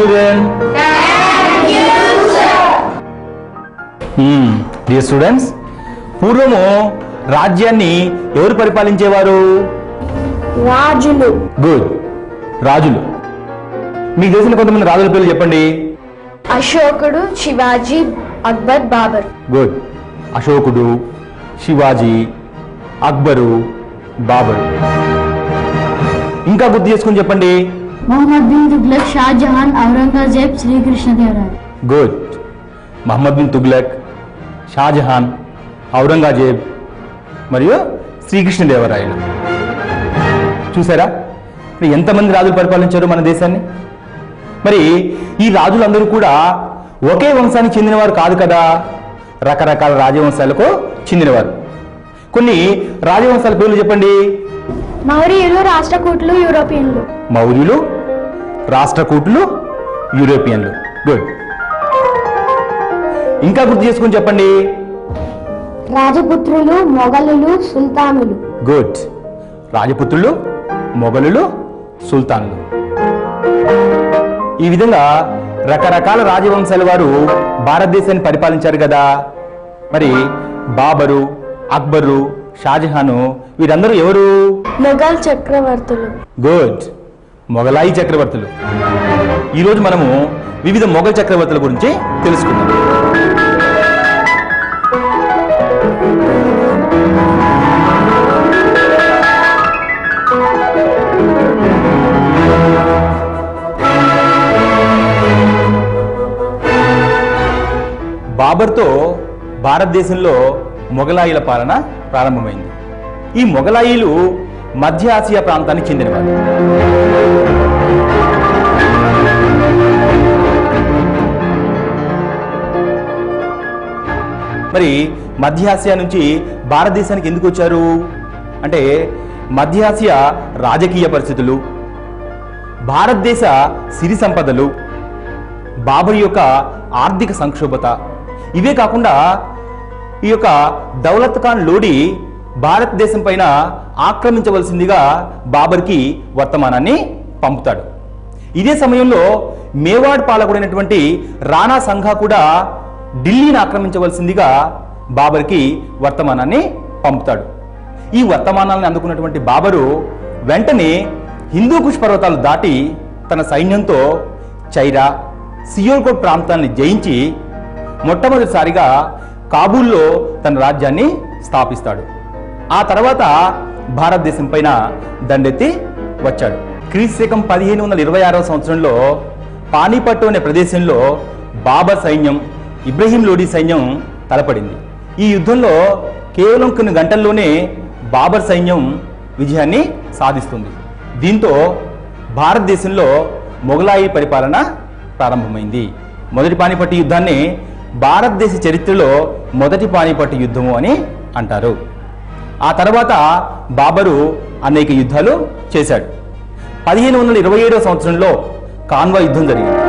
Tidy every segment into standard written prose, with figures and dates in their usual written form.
children. Thank you, sir. Dear students, పూర్వము రాజ్యాన్ని ఎవరు పరిపాలించేవారు? రాజులు. గుడ్, రాజులు. మీకు తెలిసిన కొంతమంది రాజుల పేర్లు చెప్పండి. అశోకుడు, శివాజీ, అక్బర్, బాబర్. గుడ్. అశోకుడు, శివాజీ, అక్బరు, బాబరు. ఇంకా గుర్తు చేసుకుని చెప్పండి. మొహమ్మద్ బిన్ తుగ్లక్, షాజహాన్, ఔరంగజేబ్, శ్రీకృష్ణదేవరాయ. గుడ్. మహమ్మద్ బిన్ తుగ్లక్, షాజహాన్, ఔరంగజేబ్ మరియు శ్రీకృష్ణదేవరాయలు. చూసారా మరి ఎంతమంది రాజులు పరిపాలించారు మన దేశాన్ని? మరి ఈ రాజులందరూ కూడా ఒకే వంశానికి చెందినవారు కాదు కదా, రకరకాల రాజవంశాలకు చెందినవారు. కొన్ని రాజవంశాల పేర్లు చెప్పండి. మౌర్యులు, రాష్ట్రకూటులు, యూరోపియన్లు. మౌర్యులు, రాష్ట్రకూటులు, యూరోపియన్లు. గుడ్. ఇంకా గుర్తు చేసుకుని చెప్పండి. రాజపుత్రులు, మొఘలులు, సుల్తానులు. గుడ్. రాజపుత్రులు, మొఘలులు, సుల్తాన్లు. ఈ విధంగా రకరకాల రాజవంశాల వారు భారతదేశాన్ని పరిపాలించారు కదా. మరి బాబరు, అక్బరు, షాజహాను వీరందరూ ఎవరు? మొఘల్ చక్రవర్తులు. గుడ్. మొఘలాయి చక్రవర్తులు. ఈరోజు మనము వివిధ మొఘల్ చక్రవర్తుల గురించి తెలుసుకుందాం. బాబర్తో భారతదేశంలో మొఘలాయిల పాలన ప్రారంభమైంది. ఈ మొఘలాయిలు మధ్య ఆసియా ప్రాంతానికి చెందినవారు. మరి మధ్య ఆసియా నుంచి భారతదేశానికి ఎందుకు వచ్చారు అంటే, మధ్య ఆసియా రాజకీయ పరిస్థితులు, భారతదేశ సిరి సంపదలు, బాబర్ యొక్క ఆర్థిక సంక్షోభత, ఇవే కాకుండా ఈ యొక్క దౌలత్ ఖాన్ లోడి భారతదేశం పైన ఆక్రమించవలసిందిగా బాబర్కి వర్తమానాన్ని పంపుతాడు. ఇదే సమయంలో మేవాడ్ పాలకుడైనటువంటి రాణా సంఘా కూడా ఢిల్లీని ఆక్రమించవలసిందిగా బాబర్కి వర్తమానాన్ని పంపుతాడు. ఈ వర్తమానాలను అందుకున్నటువంటి బాబరు వెంటనే హిందూకుష్ పర్వతాలు దాటి తన సైన్యంతో చైరా, సియోల్కోట్ ప్రాంతాన్ని జయించి మొట్టమొదటిసారిగా కాబూల్లో తన రాజ్యాన్ని స్థాపిస్తాడు. ఆ తర్వాత భారతదేశం పైన దండెత్తి వచ్చాడు. క్రీస్తు 1526వ సంవత్సరంలో పానీపట్టు అనే ప్రదేశంలో బాబర్ సైన్యం, ఇబ్రహీం లోడి సైన్యం తలపడింది. ఈ యుద్ధంలో కేవలం కొన్ని గంటల్లోనే బాబర్ సైన్యం విజయాన్ని సాధిస్తుంది. దీంతో భారతదేశంలో మొఘలాయి పరిపాలన ప్రారంభమైంది. మొదటి పానిపట్టు యుద్ధాన్ని భారతదేశ చరిత్రలో మొదటి పానిపట్టు యుద్ధము అని అంటారు. ఆ తర్వాత బాబరు అనేక యుద్ధాలు చేశాడు. 1527వ సంవత్సరంలో కాన్వా యుద్ధం జరిగింది.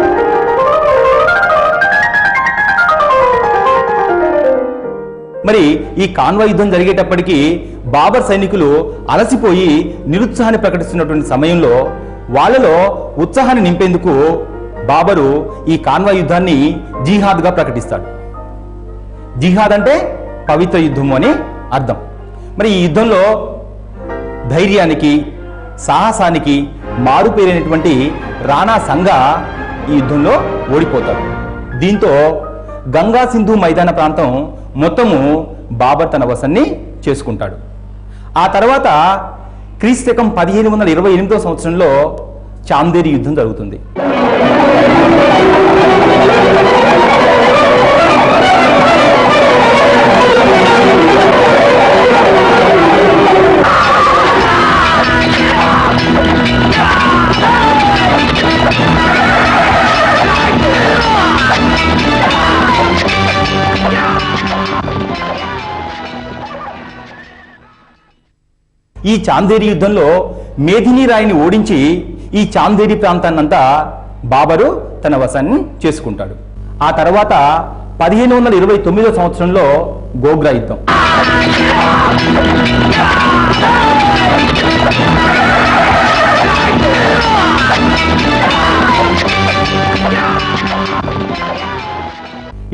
మరి ఈ కాన్వా యుద్ధం జరిగేటప్పటికీ బాబర్ సైనికులు అలసిపోయి నిరుత్సాహాన్ని ప్రకటిస్తున్నటువంటి సమయంలో వాళ్ళలో ఉత్సాహాన్ని నింపేందుకు బాబరు ఈ కాన్వా యుద్ధాన్ని జిహాద్గా ప్రకటిస్తాడు. జిహాద్ అంటే పవిత్ర యుద్ధము అని అర్థం. మరి ఈ యుద్ధంలో ధైర్యానికి, సాహసానికి మారుపేరైనటువంటి రాణా సంఘా ఈ యుద్ధంలో ఓడిపోతాడు. దీంతో గంగా సింధు మైదాన ప్రాంతం మొత్తము బాబర్ తన వశాన్ని చేసుకుంటాడు. ఆ తర్వాత క్రీస్తు 1528వ సంవత్సరంలో చాందేరి యుద్ధం జరుగుతుంది. ఈ చాందేరి యుద్ధంలో మేదిని రాయిని ఓడించి ఈ చాందేరి ప్రాంతాన్నంతా బాబరు తన వశాన్ని చేసుకుంటాడు. ఆ తర్వాత 1529వ సంవత్సరంలో గోగ్రా యుద్ధం.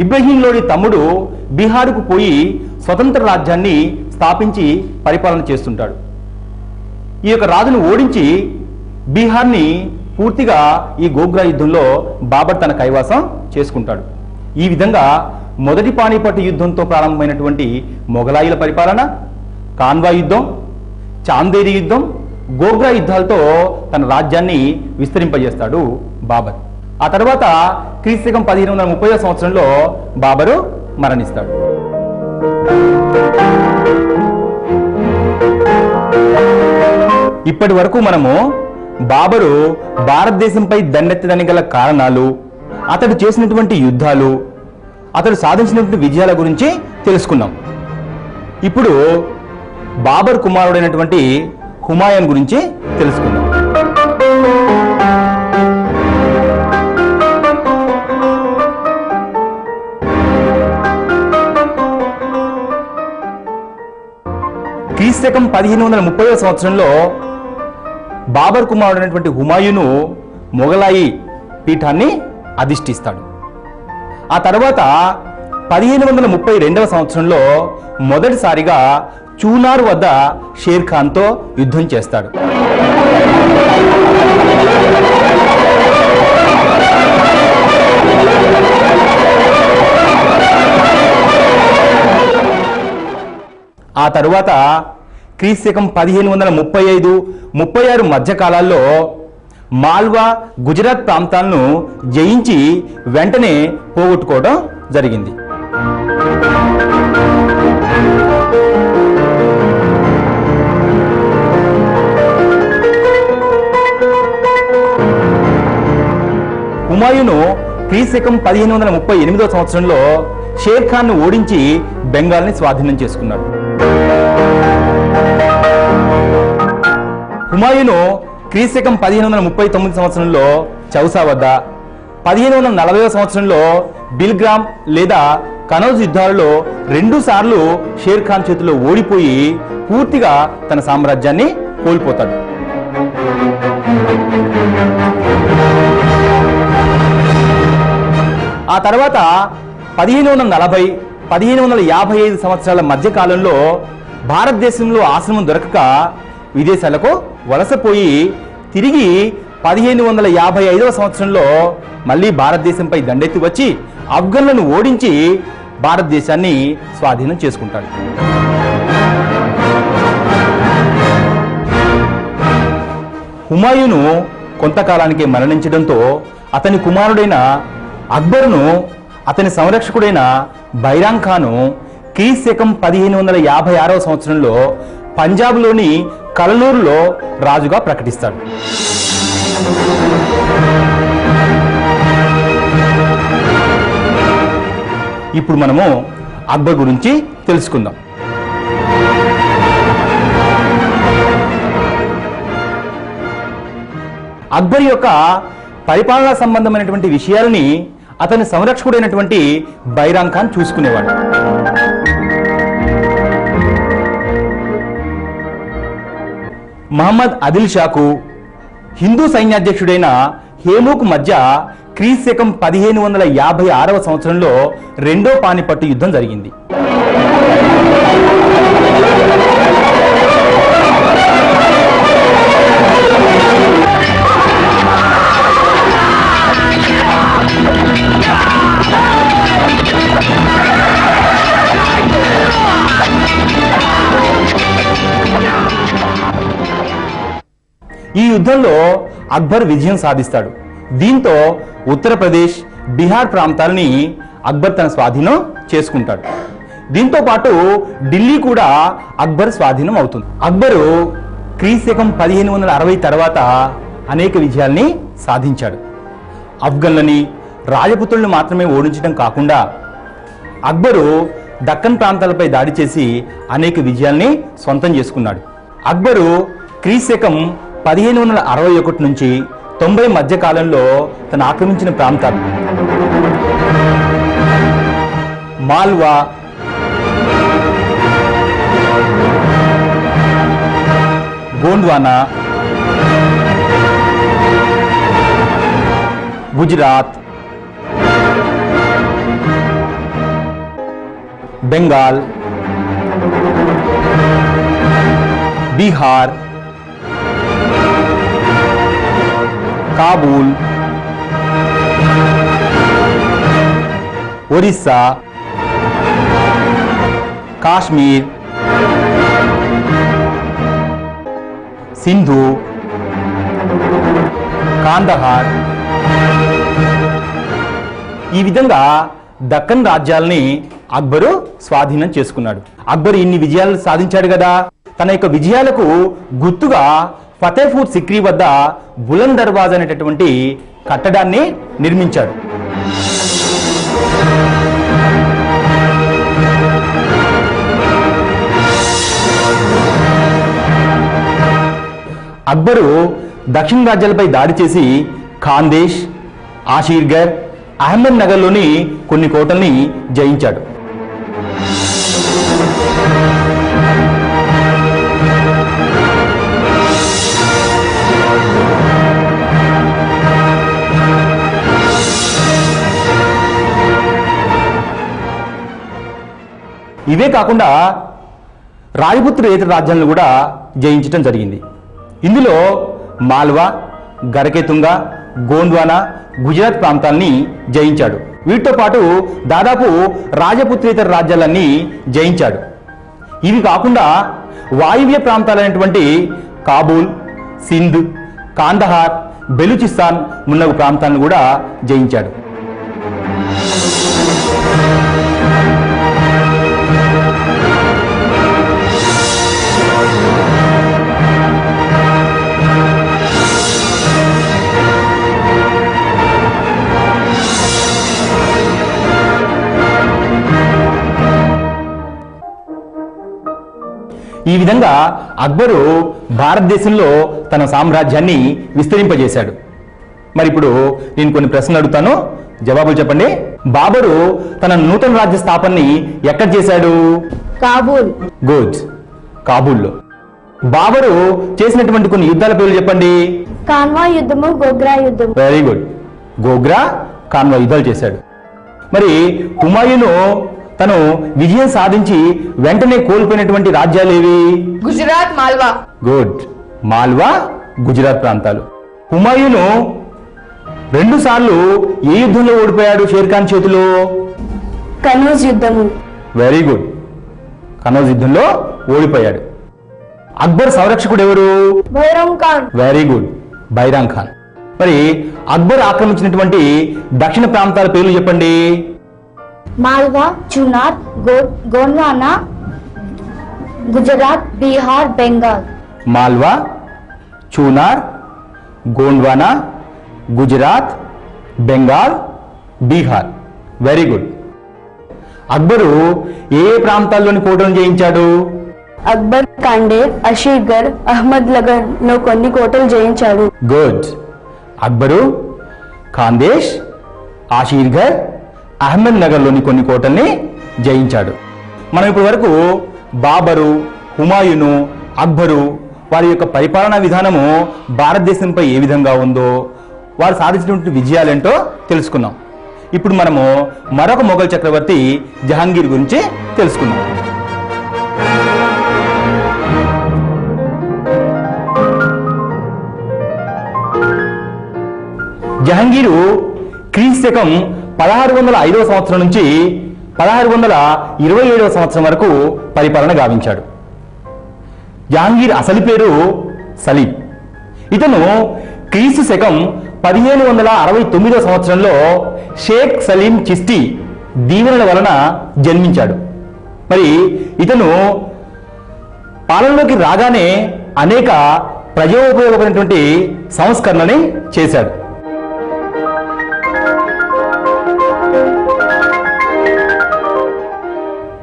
ఇబ్రహీం లోడి తమ్ముడు బీహారుకు పోయి స్వతంత్ర రాజ్యాన్ని స్థాపించి పరిపాలన చేస్తుంటాడు. ఈ యొక్క రాజును ఓడించి బీహార్ని పూర్తిగా ఈ గోగ్రా యుద్ధంలో బాబర్ తన కైవాసం చేసుకుంటాడు. ఈ విధంగా మొదటి పానీపట్ యుద్ధంతో ప్రారంభమైనటువంటి మొఘలాయుల పరిపాలన, కాన్వా యుద్ధం, చాందేరి యుద్ధం, గోగ్రా యుద్ధాలతో తన రాజ్యాన్ని విస్తరింపజేస్తాడు బాబర్. ఆ తర్వాత క్రీస్తు 1530 సంవత్సరంలో బాబరు మరణిస్తాడు. ఇప్పటి వరకు మనము బాబరు భారతదేశంపై దండెత్తడానికి గల కారణాలు, అతడు చేసినటువంటి యుద్ధాలు, అతడు సాధించినటువంటి విజయాల గురించి తెలుసుకున్నాం. ఇప్పుడు బాబర్ కుమారుడైనటువంటి హుమాయూన్ గురించి తెలుసుకుందాం. క్రీస్తు 1530 సంవత్సరంలో బాబర్ కుమారుడైనటువంటి హుమాయూను మొఘలాయి పీఠాన్ని అధిష్ఠిస్తాడు. ఆ తర్వాత 1532 సంవత్సరంలో మొదటిసారిగా చూనార్ వద్ద షేర్ ఖాన్తో యుద్ధం చేస్తాడు. ఆ తరువాత క్రీస్తు 1535-36 మధ్య కాలాల్లో మాల్వా, గుజరాత్ ప్రాంతాలను జయించి వెంటనే పోగొట్టుకోవడం జరిగింది. హుమాయూను క్రీస్తు 1538 సంవత్సరంలో షేర్ ఖాన్ను ఓడించి బెంగాల్ని స్వాధీనం చేసుకున్నాడు. హుమాయూను క్రీస్తు 1539 సంవత్సరంలో చౌసా వద్ద, 1540 సంవత్సరంలో బిల్గ్రామ్ లేదా కనౌజ్ యుద్ధాలలో 2 సార్లు షేర్ ఖాన్ చేతిలో ఓడిపోయి పూర్తిగా తన సామ్రాజ్యాన్ని కోల్పోతాడు. ఆ తర్వాత 1540-1555 సంవత్సరాల మధ్య కాలంలో భారతదేశంలో ఆశ్రమం దొరకక విదేశాలకు వలసపోయి తిరిగి 1555 సంవత్సరంలో మళ్ళీ భారతదేశంపై దండెత్తి వచ్చి ఆఫ్ఘన్లను ఓడించి భారతదేశాన్ని స్వాధీనం చేసుకుంటాడు. హుమాయూను కొంతకాలానికి మరణించడంతో అతని కుమారుడైన అక్బరును అతని సంరక్షకుడైన బైరాంగ్ ఖాను క్రీస్తు 1556 సంవత్సరంలో పంజాబ్లోని కలనూరులో రాజుగా ప్రకటిస్తాడు. ఇప్పుడు మనము అక్బర్ గురించి తెలుసుకుందాం. అక్బర్ యొక్క పరిపాలనా సంబంధమైనటువంటి విషయాలని అతని సంరక్షకుడైనటువంటి బైరాంగ్ ఖాన్ చూసుకునేవాడు. మహమ్మద్ ఆదిల్ షాకు హిందూ సైన్యాధ్యక్షుడైన హేమూకు మధ్య క్రీస్తు 1556 సంవత్సరంలో రెండో పానిపట్టు యుద్ధం జరిగింది. ఈ యుద్ధంలో అక్బర్ విజయం సాధిస్తాడు. దీంతో ఉత్తరప్రదేశ్, బీహార్ ప్రాంతాలని అక్బర్ తన స్వాధీనం చేసుకుంటాడు. దీంతో పాటు ఢిల్లీ కూడా అక్బర్ స్వాధీనం అవుతుంది. అక్బరు క్రీస్తు 1560 తర్వాత అనేక విజయాల్ని సాధించాడు. ఆఫ్ఘన్లని, రాజపుత్రులను మాత్రమే ఓడించడం కాకుండా అక్బరు దక్కన్ ప్రాంతాలపై దాడి చేసి అనేక విజయాల్ని సొంతం చేసుకున్నాడు. అక్బరు క్రీస్తు 1561 నుంచి 90 మధ్య కాలంలో తను ఆక్రమించిన ప్రాంతాలు మాల్వా, గోండ్వానా, గుజరాత్, బెంగాల్, బీహార్, కాబూల్, ఒరిస్సా, కాశ్మీర్, సింధు, కాందహార్, ఈ విధంగా దక్కన్ రాజ్యాలని అక్బరు స్వాధీనం చేసుకున్నాడు. అక్బర్ ఇన్ని విజయాలు సాధించాడు కదా, తన యొక్క విజయాలకు గుర్తుగా ఫతేపూర్ సిక్రీ వద్ద బులంద్ దర్వాజా అనేటటువంటి కట్టడాన్ని నిర్మించాడు. అక్బరు దక్షిణ రాజ్యాలపై దాడి చేసి ఖాందేశ్, ఆషీర్గర్, అహ్మద్ నగర్లోని కొన్ని కోటల్ని జయించాడు. ఇవే కాకుండా రాజపుత్రేతర రాజ్యాలను కూడా జయించడం జరిగింది. ఇందులో మాల్వా, గరకేతుంగ, గోండ్వానా, గుజరాత్ ప్రాంతాల్ని జయించాడు. వీటితో పాటు దాదాపు రాజపుత్రేతర రాజ్యాలన్నీ జయించాడు. ఇవి కాకుండా వాయువ్య ప్రాంతాలైనటువంటి కాబూల్, సింధ్, కాందహార్, బెలూచిస్తాన్ మున్నగు ప్రాంతాలను కూడా జయించాడు. ఈ విధంగా అక్బరు భారతదేశంలో తన సామ్రాజ్యాన్ని విస్తరింపజేశాడు. మరి ఇప్పుడు నేను కొన్ని ప్రశ్నలు అడుగుతాను, జవాబులు చెప్పండి. బాబరు తన నూతన రాజ్య స్థాపనని ఎక్కడ చేశాడు? కాబూల్. గుడ్, కాబూల్లో. బాబరు చేసినటువంటి కొన్ని యుద్ధాల పేర్లు చెప్పండి. కాన్వా యుద్ధము, గోగ్రా యుద్ధము. Very good. గోగ్రా, కాన్వా యుద్ధాలు చేశాడు. మరి హుమాయూను తను విజయం సాధించి వెంటనే కోల్పోయినటువంటి రాజ్యాలు ఏవి? గుజరాత్, మాల్వా. గుడ్, మాల్వా, గుజరాత్ ప్రాంతాలు. హుమాయూను 2 సార్లు ఏ యుద్ధంలో ఓడిపోయాడు షేర్ఖాన్ చేతిలో? కనౌజ్ యుద్ధము. వెరీ గుడ్, కనౌజ్ యుద్ధంలో ఓడిపోయాడు. అక్బర్ సంరక్షకుడు ఎవరు? బైరామ్ ఖాన్. Very good, Bairam Khan. మరి అక్బర్ ఆక్రమించినటువంటి దక్షిణ ప్రాంతాల పేర్లు చెప్పండి. మాల్వా, చునార్, గోండ్వానా, గుజరాత్, బీహార్, బెంగాల్. మాల్వా, చూనార్, గోండ్వానా, గుజరాత్, బెంగాల్, బీహార్. Very good. అక్బరు ఏ ప్రాంతాల్లోని కోటలను జయించాడు? అక్బర్ కాండేర్, అషీర్గర్, అహ్మద్ నగర్ లో కొన్ని కోటలు జయించాడు. గుడ్. అక్బరు ఖాందేశ్, ఆషీర్గర్, అహ్మద్ నగర్లోని కొన్ని కోటల్ని జయించాడు. మనం ఇప్పటి వరకు బాబరు, హుమాయూను, అక్బరు వారి యొక్క పరిపాలనా విధానము భారతదేశంపై ఏ విధంగా ఉందో, వారు సాధించినటువంటి విజయాలేంటో తెలుసుకున్నాం. ఇప్పుడు మనము మరొక మొఘల్ చక్రవర్తి జహాంగీర్ గురించి తెలుసుకున్నాం. జహాంగీరు క్రీస్తకం 1605వ సంవత్సరం నుంచి 1627వ సంవత్సరం వరకు పరిపాలన గావించాడు. జహాంగీర్ అసలు పేరు సలీం. ఇతను క్రీస్తు శకం 1569వ సంవత్సరంలో షేక్ సలీం చిస్తి దీవెనల వలన జన్మించాడు. మరి ఇతను పాలనలోకి రాగానే అనేక ప్రజోపయోగమైనటువంటి సంస్కరణని చేశాడు.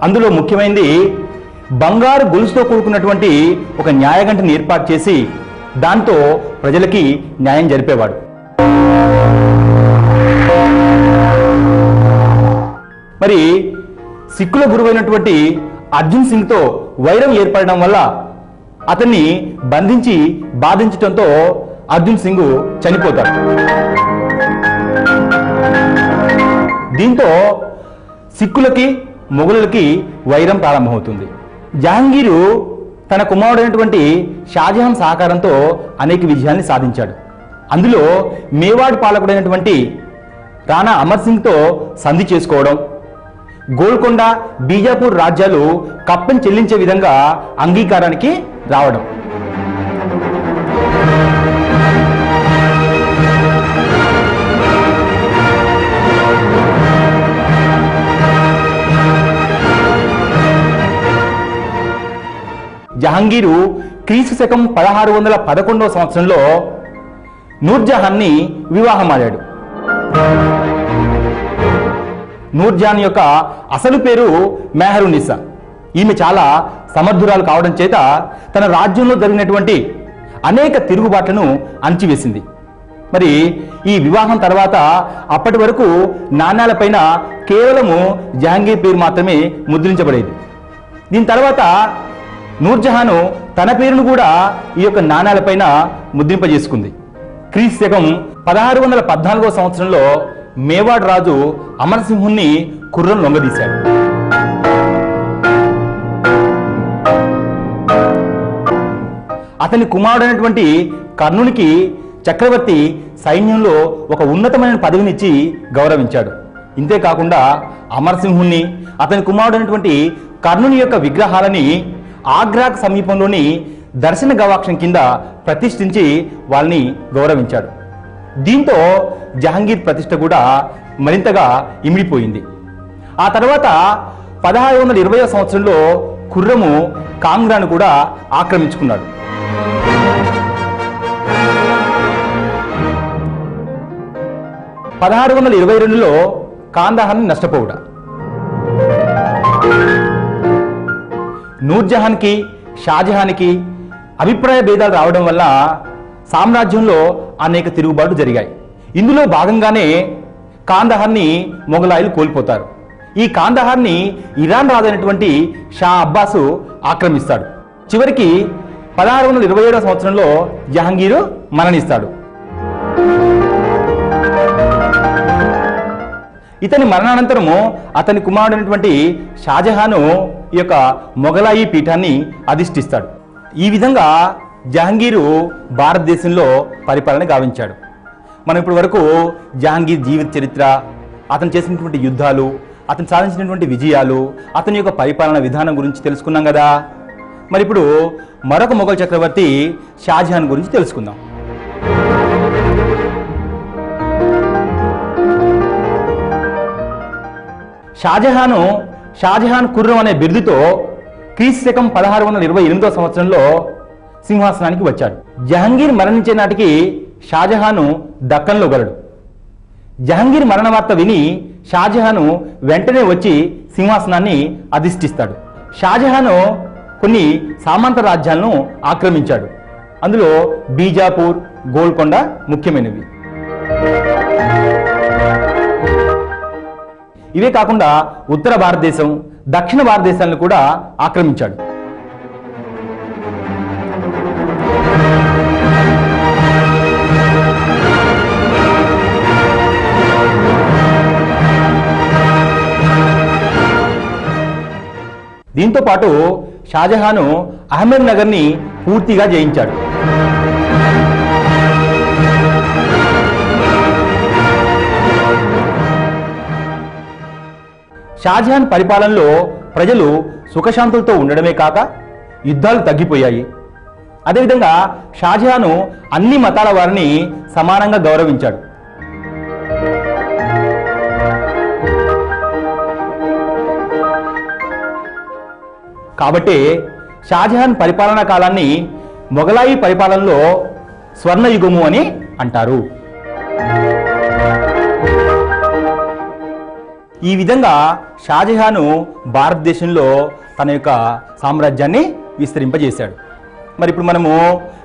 అందులో ముఖ్యమైనది బంగారు గొలుసుతో కూడుకున్నటువంటి ఒక న్యాయగంటని ఏర్పాటు చేసి దాంతో ప్రజలకి న్యాయం జరిపేవాడు. మరి సిక్కుల గురువైనటువంటి అర్జున్ సింగ్తో వైరం ఏర్పడడం వల్ల అతన్ని బంధించి బాధించడంతో అర్జున్ సింగ్ చనిపోతాడు. దీంతో సిక్కులకి మొఘలులకి వైరం ప్రారంభమవుతుంది. జహాంగీరు తన కుమారుడైనటువంటి షాజహాన్ సహకారంతో అనేక విజయాల్ని సాధించాడు. అందులో మేవాడ్ పాలకుడైనటువంటి రాణా అమర్ సింగ్తో సంధి చేసుకోవడం, గోల్కొండ, బీజాపూర్ రాజ్యాలు కప్పని చెల్లించే విధంగా అంగీకారానికి రావడం. జహాంగీరు క్రీస్తు శకం 1611వ సంవత్సరంలో నూర్జహాన్ని వివాహమాడాడు. నూర్జహాన్ యొక్క అసలు పేరు మెహరునిసా. ఈమె చాలా సమర్థురాలు కావడం చేత తన రాజ్యంలో జరిగినటువంటి అనేక తిరుగుబాట్లను అణచివేసింది. మరి ఈ వివాహం తర్వాత అప్పటి వరకు నాణ్యాలపైన కేవలము జహాంగీర్ పేరు మాత్రమే ముద్రించబడేది. దీని తర్వాత నూర్జహాను తన పేరును కూడా ఈ యొక్క నాణ్యాలపైన ముద్రింపజేసుకుంది. క్రీస్తు శకం 1614వ సంవత్సరంలో మేవాడ్ రాజు అమరసింహుణ్ణి ఖుర్రం లొంగదీశాడు. అతని కుమారుడైనటువంటి కర్ణునికి చక్రవర్తి సైన్యంలో ఒక ఉన్నతమైన పదవినిచ్చి గౌరవించాడు. ఇంతేకాకుండా అమరసింహుణ్ణి, అతని కుమారుడైనటువంటి కర్ణుని యొక్క విగ్రహాలని ఆగ్రాకు సమీపంలోని దర్శన గవాక్షం కింద ప్రతిష్ఠించి వాళ్ళని గౌరవించాడు. దీంతో జహాంగీర్ ప్రతిష్ఠ కూడా మరింతగా ఇమిడిపోయింది. ఆ తర్వాత 1620వ సంవత్సరంలో ఖుర్రము కాంగ్రాను కూడా ఆక్రమించుకున్నాడు. లో కాందహార్ని నష్టపోవుట. నూర్జహాన్కి షాజహాన్కి అభిప్రాయ భేదాలు రావడం వల్ల సామ్రాజ్యంలో అనేక తిరుగుబాట్లు జరిగాయి. ఇందులో భాగంగానే కాందహార్ని మొఘలాయిలు కోల్పోతారు. ఈ కాందహార్ని ఇరాన్ రాజైనటువంటి షా అబ్బాసు ఆక్రమిస్తాడు. చివరికి 1627వ సంవత్సరంలో జహాంగీరు మరణిస్తాడు. ఇతని మరణానంతరము అతని కుమారుడైనటువంటి షాజహాను ఈ యొక్క మొఘలాయి పీఠాన్ని అధిష్ఠిస్తాడు. ఈ విధంగా జహాంగీరు భారతదేశంలో పరిపాలన గావించాడు. మనం ఇప్పటి వరకు జహాంగీర్ జీవిత చరిత్ర, అతను చేసినటువంటి యుద్ధాలు, అతను సాధించినటువంటి విజయాలు, అతని యొక్క పరిపాలన విధానం గురించి తెలుసుకున్నాం కదా. మరి ఇప్పుడు మరొక మొఘల్ చక్రవర్తి షాజహాన్ గురించి తెలుసుకుందాం. షాజహాన్ ఖుర్రం అనే బిరుదుతో క్రీస్తు శకం 1628వ సంవత్సరంలో సింహాసనానికి వచ్చాడు. జహాంగీర్ మరణించే నాటికి షాజహాను దక్కన్లో గలడు. జహాంగీర్ మరణ వార్త విని షాజహాను వెంటనే వచ్చి సింహాసనాన్ని అధిష్ఠిస్తాడు. షాజహాను కొన్ని సామంత రాజ్యాలను ఆక్రమించాడు. అందులో బీజాపూర్, గోల్కొండ ముఖ్యమైనవి. ఇవే కాకుండా ఉత్తర భారతదేశం, దక్షిణ భారతదేశాలను కూడా ఆక్రమించాడు. దీంతో పాటు షాజహాను అహ్మద్ నగర్ని పూర్తిగా జయించాడు. షాజహాన్ పరిపాలనలో ప్రజలు సుఖశాంతులతో ఉండడమే కాక యుద్ధాలు తగ్గిపోయాయి. అదేవిధంగా షాజహాను అన్ని మతాల వారిని సమానంగా గౌరవించాడు. కాబట్టి షాజహాన్ పరిపాలనా కాలాన్ని మొఘలాయి పరిపాలనలో స్వర్ణయుగము అని అంటారు. ఈ విధంగా షాజహాను భారతదేశంలో తన యొక్క సామ్రాజ్యాన్ని విస్తరింపజేశాడు. మరి ఇప్పుడు మనము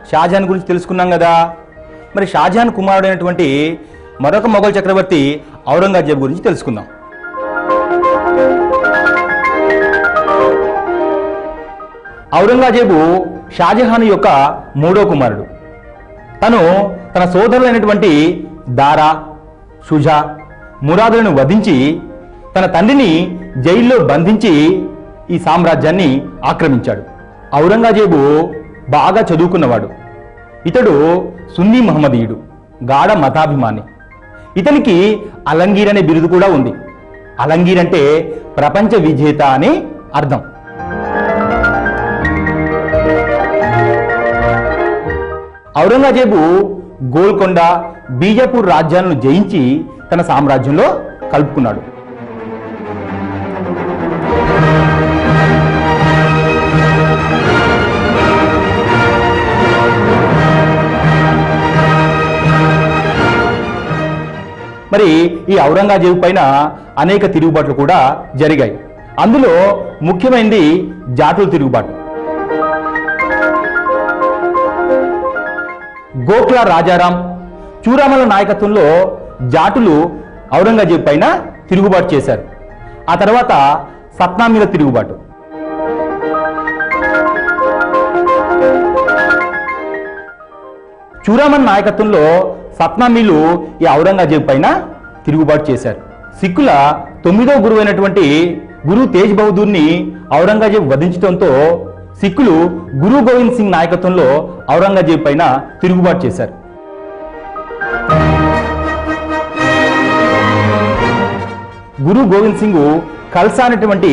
షాజహాన్ గురించి తెలుసుకున్నాం కదా. మరి షాజహాన్ కుమారుడైనటువంటి మరొక మొఘల్ చక్రవర్తి ఔరంగజేబు గురించి తెలుసుకుందాం. ఔరంగజేబు షాజహాన్ యొక్క మూడో కుమారుడు. తను తన సోదరులైనటువంటి దారా, షుజా, మురాదులను వధించి తన తండ్రిని జైల్లో బంధించి ఈ సామ్రాజ్యాన్ని ఆక్రమించాడు. ఔరంగజేబు బాగా చదువుకున్నవాడు. ఇతడు సున్నీ మహమ్మదీయుడు, గాఢ మతాభిమాని. ఇతనికి అలంగీర్ అనే బిరుదు కూడా ఉంది. అలంగీర్ అంటే ప్రపంచ విజేత అని అర్థం. ఔరంగజేబు గోల్కొండ, బీజాపూర్ రాజ్యాలను జయించి తన సామ్రాజ్యంలో కలుపుకున్నాడు. మరి ఈ ఔరంగజేబు పైన అనేక తిరుగుబాట్లు కూడా జరిగాయి. అందులో ముఖ్యమైనది జాటుల తిరుగుబాటు. గోఖ్లా రాజారాం, చూరామల నాయకత్వంలో జాటులు ఔరంగజేబు పైన తిరుగుబాటు చేశారు. ఆ తర్వాత సత్నామీల తిరుగుబాటు. చూరామల నాయకత్వంలో సత్నామీలు ఈ ఔరంగజేబు పైన తిరుగుబాటు చేశారు. సిక్కుల 9వ గురువు అయినటువంటి గురు తేజ్ బహదూర్ని ఔరంగజేబు వధించడంతో సిక్కులు గురు గోవింద్ సింగ్ నాయకత్వంలో ఔరంగజేబు పైన తిరుగుబాటు చేశారు. గురు గోవింద్ సింగ్ ఖల్సా అనేటువంటి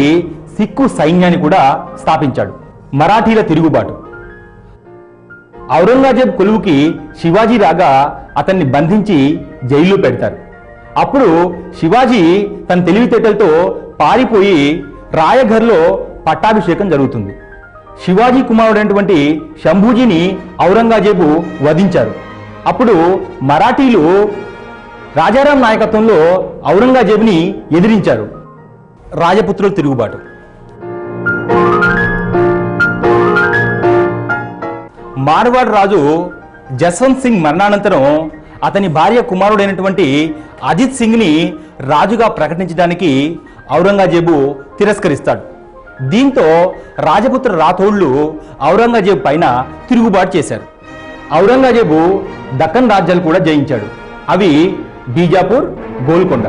సిక్కు సైన్యాన్ని కూడా స్థాపించాడు. మరాఠీల తిరుగుబాటు. ఔరంగజేబు కొలువుకి శివాజీ రాగా అతన్ని బంధించి జైల్లో పెడతారు. అప్పుడు శివాజీ తన తెలివితేటలతో పారిపోయి రాయఘర్లో పట్టాభిషేకం జరుగుతుంది. శివాజీ కుమారుడైనటువంటి శంభూజీని ఔరంగజేబు వధించారు. అప్పుడు మరాఠీలు రాజారాం నాయకత్వంలో ఔరంగజేబుని ఎదిరించారు. రాజపుత్రుల తిరుగుబాటు. మార్వాడ్ రాజు జస్వంత్ సింగ్ మరణానంతరం అతని భార్య కుమారుడైనటువంటి అజిత్ సింగ్ని రాజుగా ప్రకటించడానికి ఔరంగజేబు తిరస్కరిస్తాడు. దీంతో రాజపుత్ర రాథోళ్లు ఔరంగజేబు పైన తిరుగుబాటు చేశారు. ఔరంగజేబు దక్కన్ రాజ్యాలు కూడా జయించాడు. అవి బీజాపూర్, గోల్కొండ.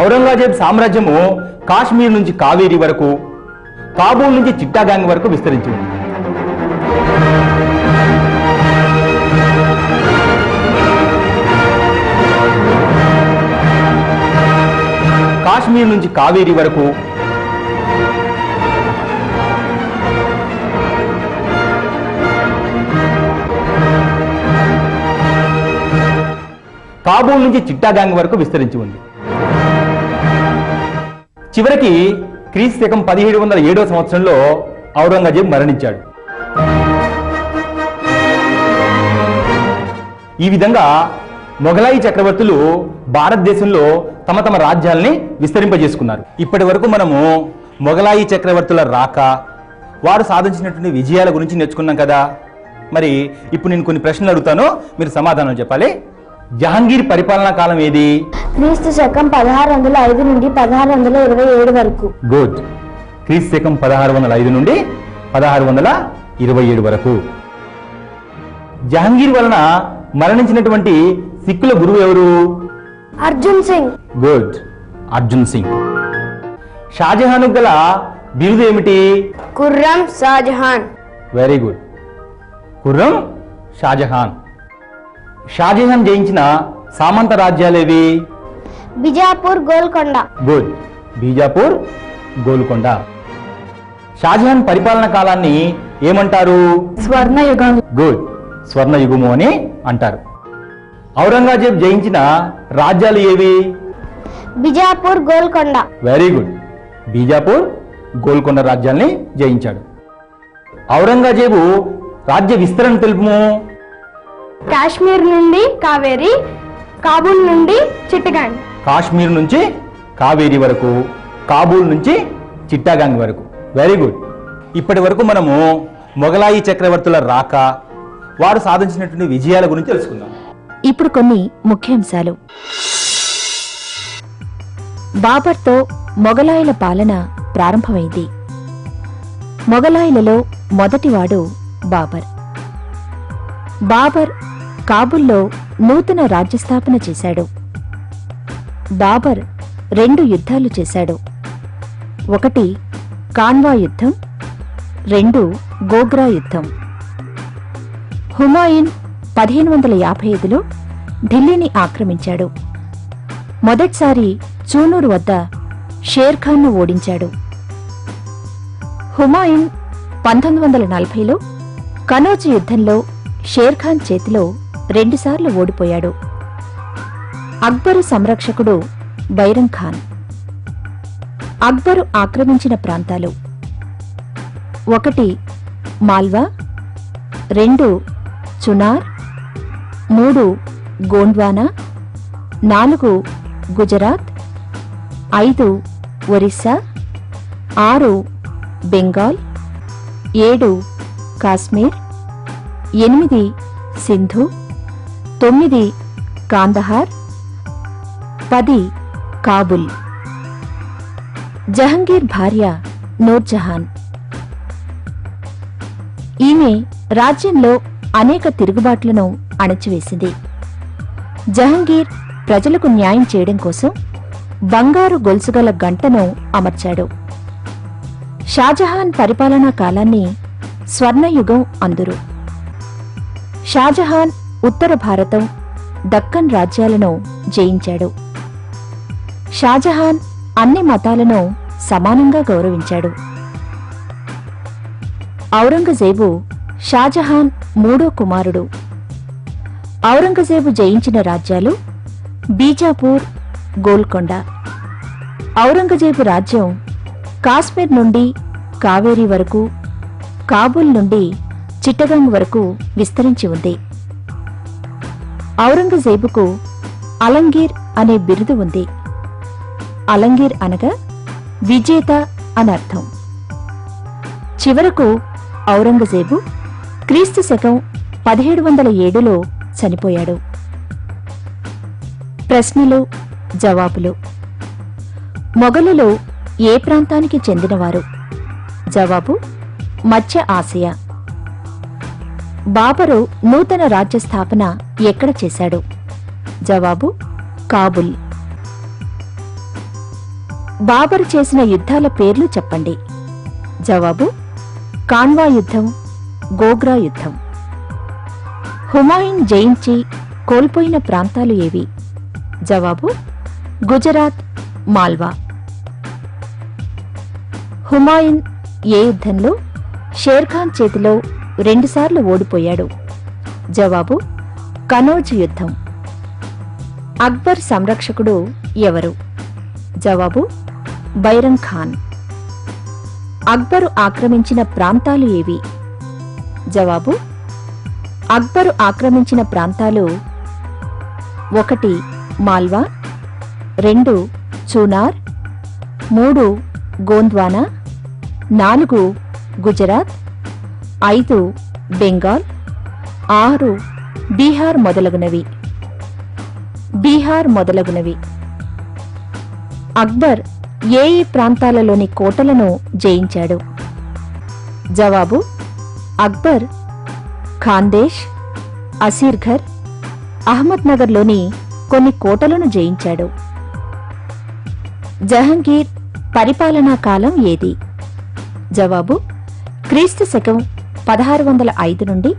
ఔరంగజేబు సామ్రాజ్యము కాశ్మీర్ నుంచి కావేరీ వరకు, కాబూల్ నుంచి చిట్టాగాంగ్ వరకు విస్తరించింది. కాశ్మీర్ నుంచి కావేరీ వరకు, కాబూల్ నుంచి చిట్టాగాంగ్ వరకు విస్తరించి ఉంది. చివరికి క్రీస్తు శకం 1707వ సంవత్సరంలో ఔరంగజేబు మరణించాడు. ఈ విధంగా మొఘలాయి చక్రవర్తులు భారతదేశంలో తమ తమ రాజ్యాల్ని విస్తరింపజేసుకున్నారు. ఇప్పటి వరకు మనము మొఘలాయి చక్రవర్తుల రాక, వారు సాధించినటువంటి విజయాల గురించి నేర్చుకున్నాం కదా. మరి ఇప్పుడు నేను కొన్ని ప్రశ్నలు అడుగుతాను, మీరు సమాధానం చెప్పాలి. జహాంగీర్ పరిపాలనా కాలం ఏది? క్రీస్తు శకం 1605 నుండి 1627 వరకు. గుడ్. క్రీస్తు శకం 1605 నుండి 1627 వరకు. జహాంగీర్ వలన మరణించినటువంటి సిక్కుల గురువు ఎవరు? అర్జున్ సింగ్. గుడ్. అర్జున్ సింగ్. షాజహాన్ గల బిరుదు ఏమిటి? ఖుర్రం షాజహాన్. Very good. ఖుర్రం షాజహాన్. షాజహాన్ జయించిన సామంత రాజ్యాలేవి? బిజాపూర్, గోల్కొండ. గుడ్. బీజాపూర్, గోల్కొండ. షాజహాన్ పరిపాలన కాలాన్ని ఏమంటారు? స్వర్ణయుగం. గుడ్. స్వర్ణయుగము అని అంటారు. ఔరంగజేబు జయించిన రాజ్యాలు ఏవి? బిజాపూర్, గోల్కొండ. Very good. బీజాపూర్, గోల్కొండ రాజ్యాల్ని జయించాడు. ఔరంగజేబు రాజ్య విస్తరణ తెలుపుము. కాశ్మీర్ నుండి కావేరి, కాబూల్ నుండి చిట్టగాంగ్. కాశ్మీర్ నుంచి కావేరీ వరకు, కాబూల్ నుంచి చిట్టాగాంగ్ వరకు. Very good. ఇప్పటి వరకు మనము మొఘలాయి చక్రవర్తుల రాక, వారు సాధించినటువంటి విజయాల గురించి తెలుసుకుందాం. ఇప్పుడు కొన్ని ముఖ్యాంశాలు. బాబర్తో మొఘలాయుల పాలన ప్రారంభమైంది. మొగలాయిలలో మొదటివాడు బాబర్. బాబర్ కాబుల్లో నూతన రాజ్యస్థాపన చేశాడు. బాబర్ 2 యుద్ధాలు చేశాడు. ఒకటి కాన్వా యుద్ధం, 2 గోగ్రా యుద్ధం. హుమాయూన్ 1555లో ఢిల్లీని ఆక్రమించాడు. మొదటిసారి చూనూరు వద్ద షేర్ఖాన్ను ఓడించాడు. హుమాయూన్ 1940లో కనౌజ్ యుద్ధంలో షేర్ఖాన్ చేతిలో 2 సార్లు ఓడిపోయాడు. అక్బరు సంరక్షకుడు బైరం ఖాన్. అక్బరు ఆక్రమించిన ప్రాంతాలు: 1 మాల్వా, 2 చునార్, 3 గోండ్వానా, 4 గుజరాత్, 5 ఒరిస్సా, 6 బెంగాల్, 7 కాశ్మీర్, 8 సింధు, 9 కాందహార్, 10 కాబుల్. జహంగీర్ భార్య నూర్జహాన్. ఈమె రాజ్యంలో అనేక తిరుగుబాట్లను అణచివేసింది. జహంగీర్ ప్రజలకు న్యాయం చేయడం కోసం బంగారు గొలుసుగల గంటను అమర్చాడు. షాజహాన్ పరిపాలనా కాలాన్ని స్వర్ణయుగం అందురు. షాజహాన్ ఉత్తర భారతం, దక్కన్ రాజ్యాలను జయించాడు. షాజహాన్ అన్ని మతాలను సమానంగా గౌరవించాడు. ఔరంగజేబు షాజహాన్ 3వ కుమారుడు. ఔరంగజేబు జయించిన రాజ్యాలు బీజాపూర్, గోల్కొండ. ఔరంగజేబు రాజ్యం కాశ్మీర్ నుండి కావేరీ వరకు, కాబూల్ నుండి చిట్టగాంగ్ వరకు విస్తరించి ఉంది. ఔరంగజేబుకు అలంగీర్ అనే బిరుదు ఉంది. అలంగీర్ అనగా విజేత అనర్థం. చివరకు ఔరంగజేబు క్రీస్తు శకం 1707లో చనిపోయాడు. ప్రశ్నలు, జవాబులు. మొఘలులు ఏ ప్రాంతానికి చెందినవారు? జవాబు: మధ్య ఆసియా. బాబరు నూతన రాజ్య స్థాపన ఎక్కడ చేశాడు? జవాబు: కాబుల్. బాబరు చేసిన యుద్ధాల పేర్లు చెప్పండి. జవాబు: కాన్వా యుద్ధం, గోగ్రా యుద్ధం. హుమాయూన్ జయించి కోల్పోయిన ప్రాంతాలు ఏవి? జవాబు: గుజరాత్, మాల్వా. హుమాయూన్ ఏ యుద్ధంలో షేర్ఖాన్ చేతిలో 2 సార్లు ఓడిపోయాడు? జవాబు: కనౌజ్ యుద్ధం. అక్బర్ సంరక్షకుడు ఎవరు? జవాబు: బైరం ఖాన్. అక్బరు ఆక్రమించిన ప్రాంతాలు ఏవి? జవాబు: అక్బరు ఆక్రమించిన ప్రాంతాలు 1 మాల్వా, 2 చూనార్, 3 గోంద్వానా, 4 గుజరాత్, 5 బెంగాల్, 6 బీహార్ మొదలగునవి. అక్బర్ ఏ ప్రాంతాలలోని కోటలను జయించాడు? జవాబు: అక్బర్ ఖాందేశ్, అసీర్ఘర్, అహ్మద్నగర్లోని కొన్ని కోటలను జయించాడు. జహంగీర్ పరిపాలనా కాలం ఏది? జవాబు: క్రీస్తు శకం 1605 నుండి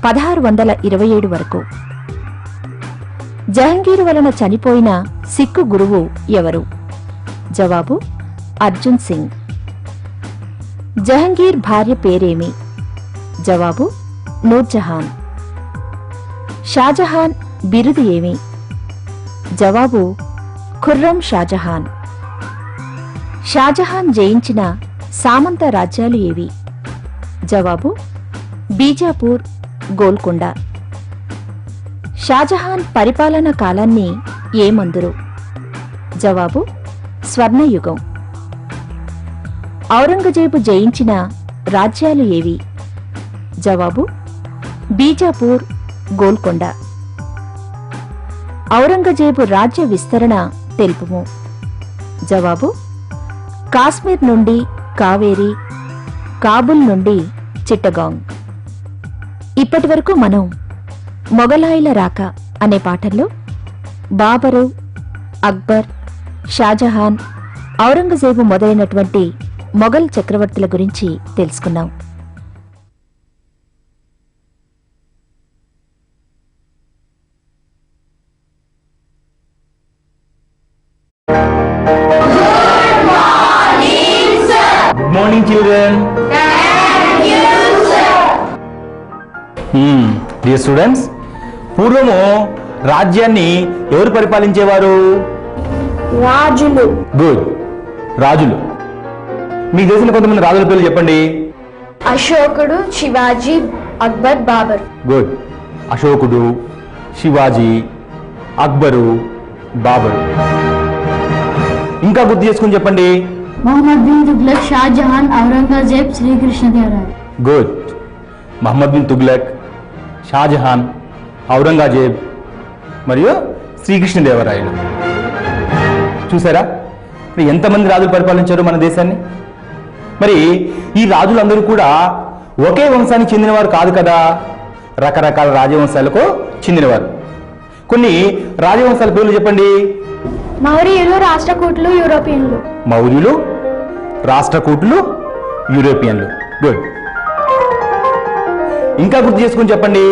1627 వరకు. జహంగీర్ వలన చనిపోయిన సిక్కు గురువు ఎవరు? జవాబు: అర్జున్ సింగ్. జహంగీర్ భార్య పేరేమి? జవాబు: నూర్జహాన్. షాజహాన్ బిరుదు ఏమి? జవాబు: ఖుర్రం షాజహాన్. షాజహాన్ జయించిన సామంత రాజ్యాలు ఏవి? జవాబు: బీజాపూర్, గోల్కొండ. షాజహాన్ పరిపాలనా కాలాన్ని ఏమందురు? జవాబు: స్వర్ణయుగం. ఔరంగజేబు జయించిన రాజ్యాలు ఏవి? జవాబు: బీజాపూర్, గోల్కొండ. ఔరంగజేబు రాజ్య విస్తరణ తెలుపుము. జవాబు: కాశ్మీర్ నుండి కావేరీ, కాబుల్ నుండి చిట్టగాంగ్. ఇప్పటి వరకు మనం మొగలాయిల రాక అనే పాఠంలో బాబరు, అక్బర్, షాజహాన్, ఔరంగజేబు మొదలైనటువంటి మొఘల్ చక్రవర్తుల గురించి తెలుసుకున్నాం. Good morning children. Dear students, పూర్వము రాజ్యాన్ని ఎవరు పరిపాలించేవారు? రాజులు. గుడ్, రాజులు. మీకు తెలిసిన కొంతమంది రాజుల పేర్లు చెప్పండి. అశోకుడు, శివాజీ, అక్బర్, బాబర్. గుడ్. అశోకుడు, శివాజీ, అక్బరు, బాబరు. ఇంకా గుర్తు చేసుకుని చెప్పండి. मोहम्मद बिन तुगलक, शाहजहां, औरंगजेब, श्री कृष्णदेवराय. గుడ్. మహమ్మద్ బిన్ తుగ్లక్, షాజహాన్, ఔరంగజేబ్ మరియు శ్రీకృష్ణదేవరాయలు. చూసారా మరి ఎంతమంది రాజులు పరిపాలించారు మన దేశాన్ని? మరి ఈ రాజులందరూ కూడా ఒకే వంశానికి చెందినవారు కాదు కదా, రకరకాల రాజవంశాలకు చెందినవారు. కొన్ని రాజవంశాల పేర్లు చెప్పండి. మౌర్యులు, రాష్ట్రకూటులు, యూరోపియన్లు. మౌర్యులు, రాష్ట్రకూటులు, యూరోపియన్లు. గుడ్. ఇంకా గుర్తు చేసుకుని చెప్పండి.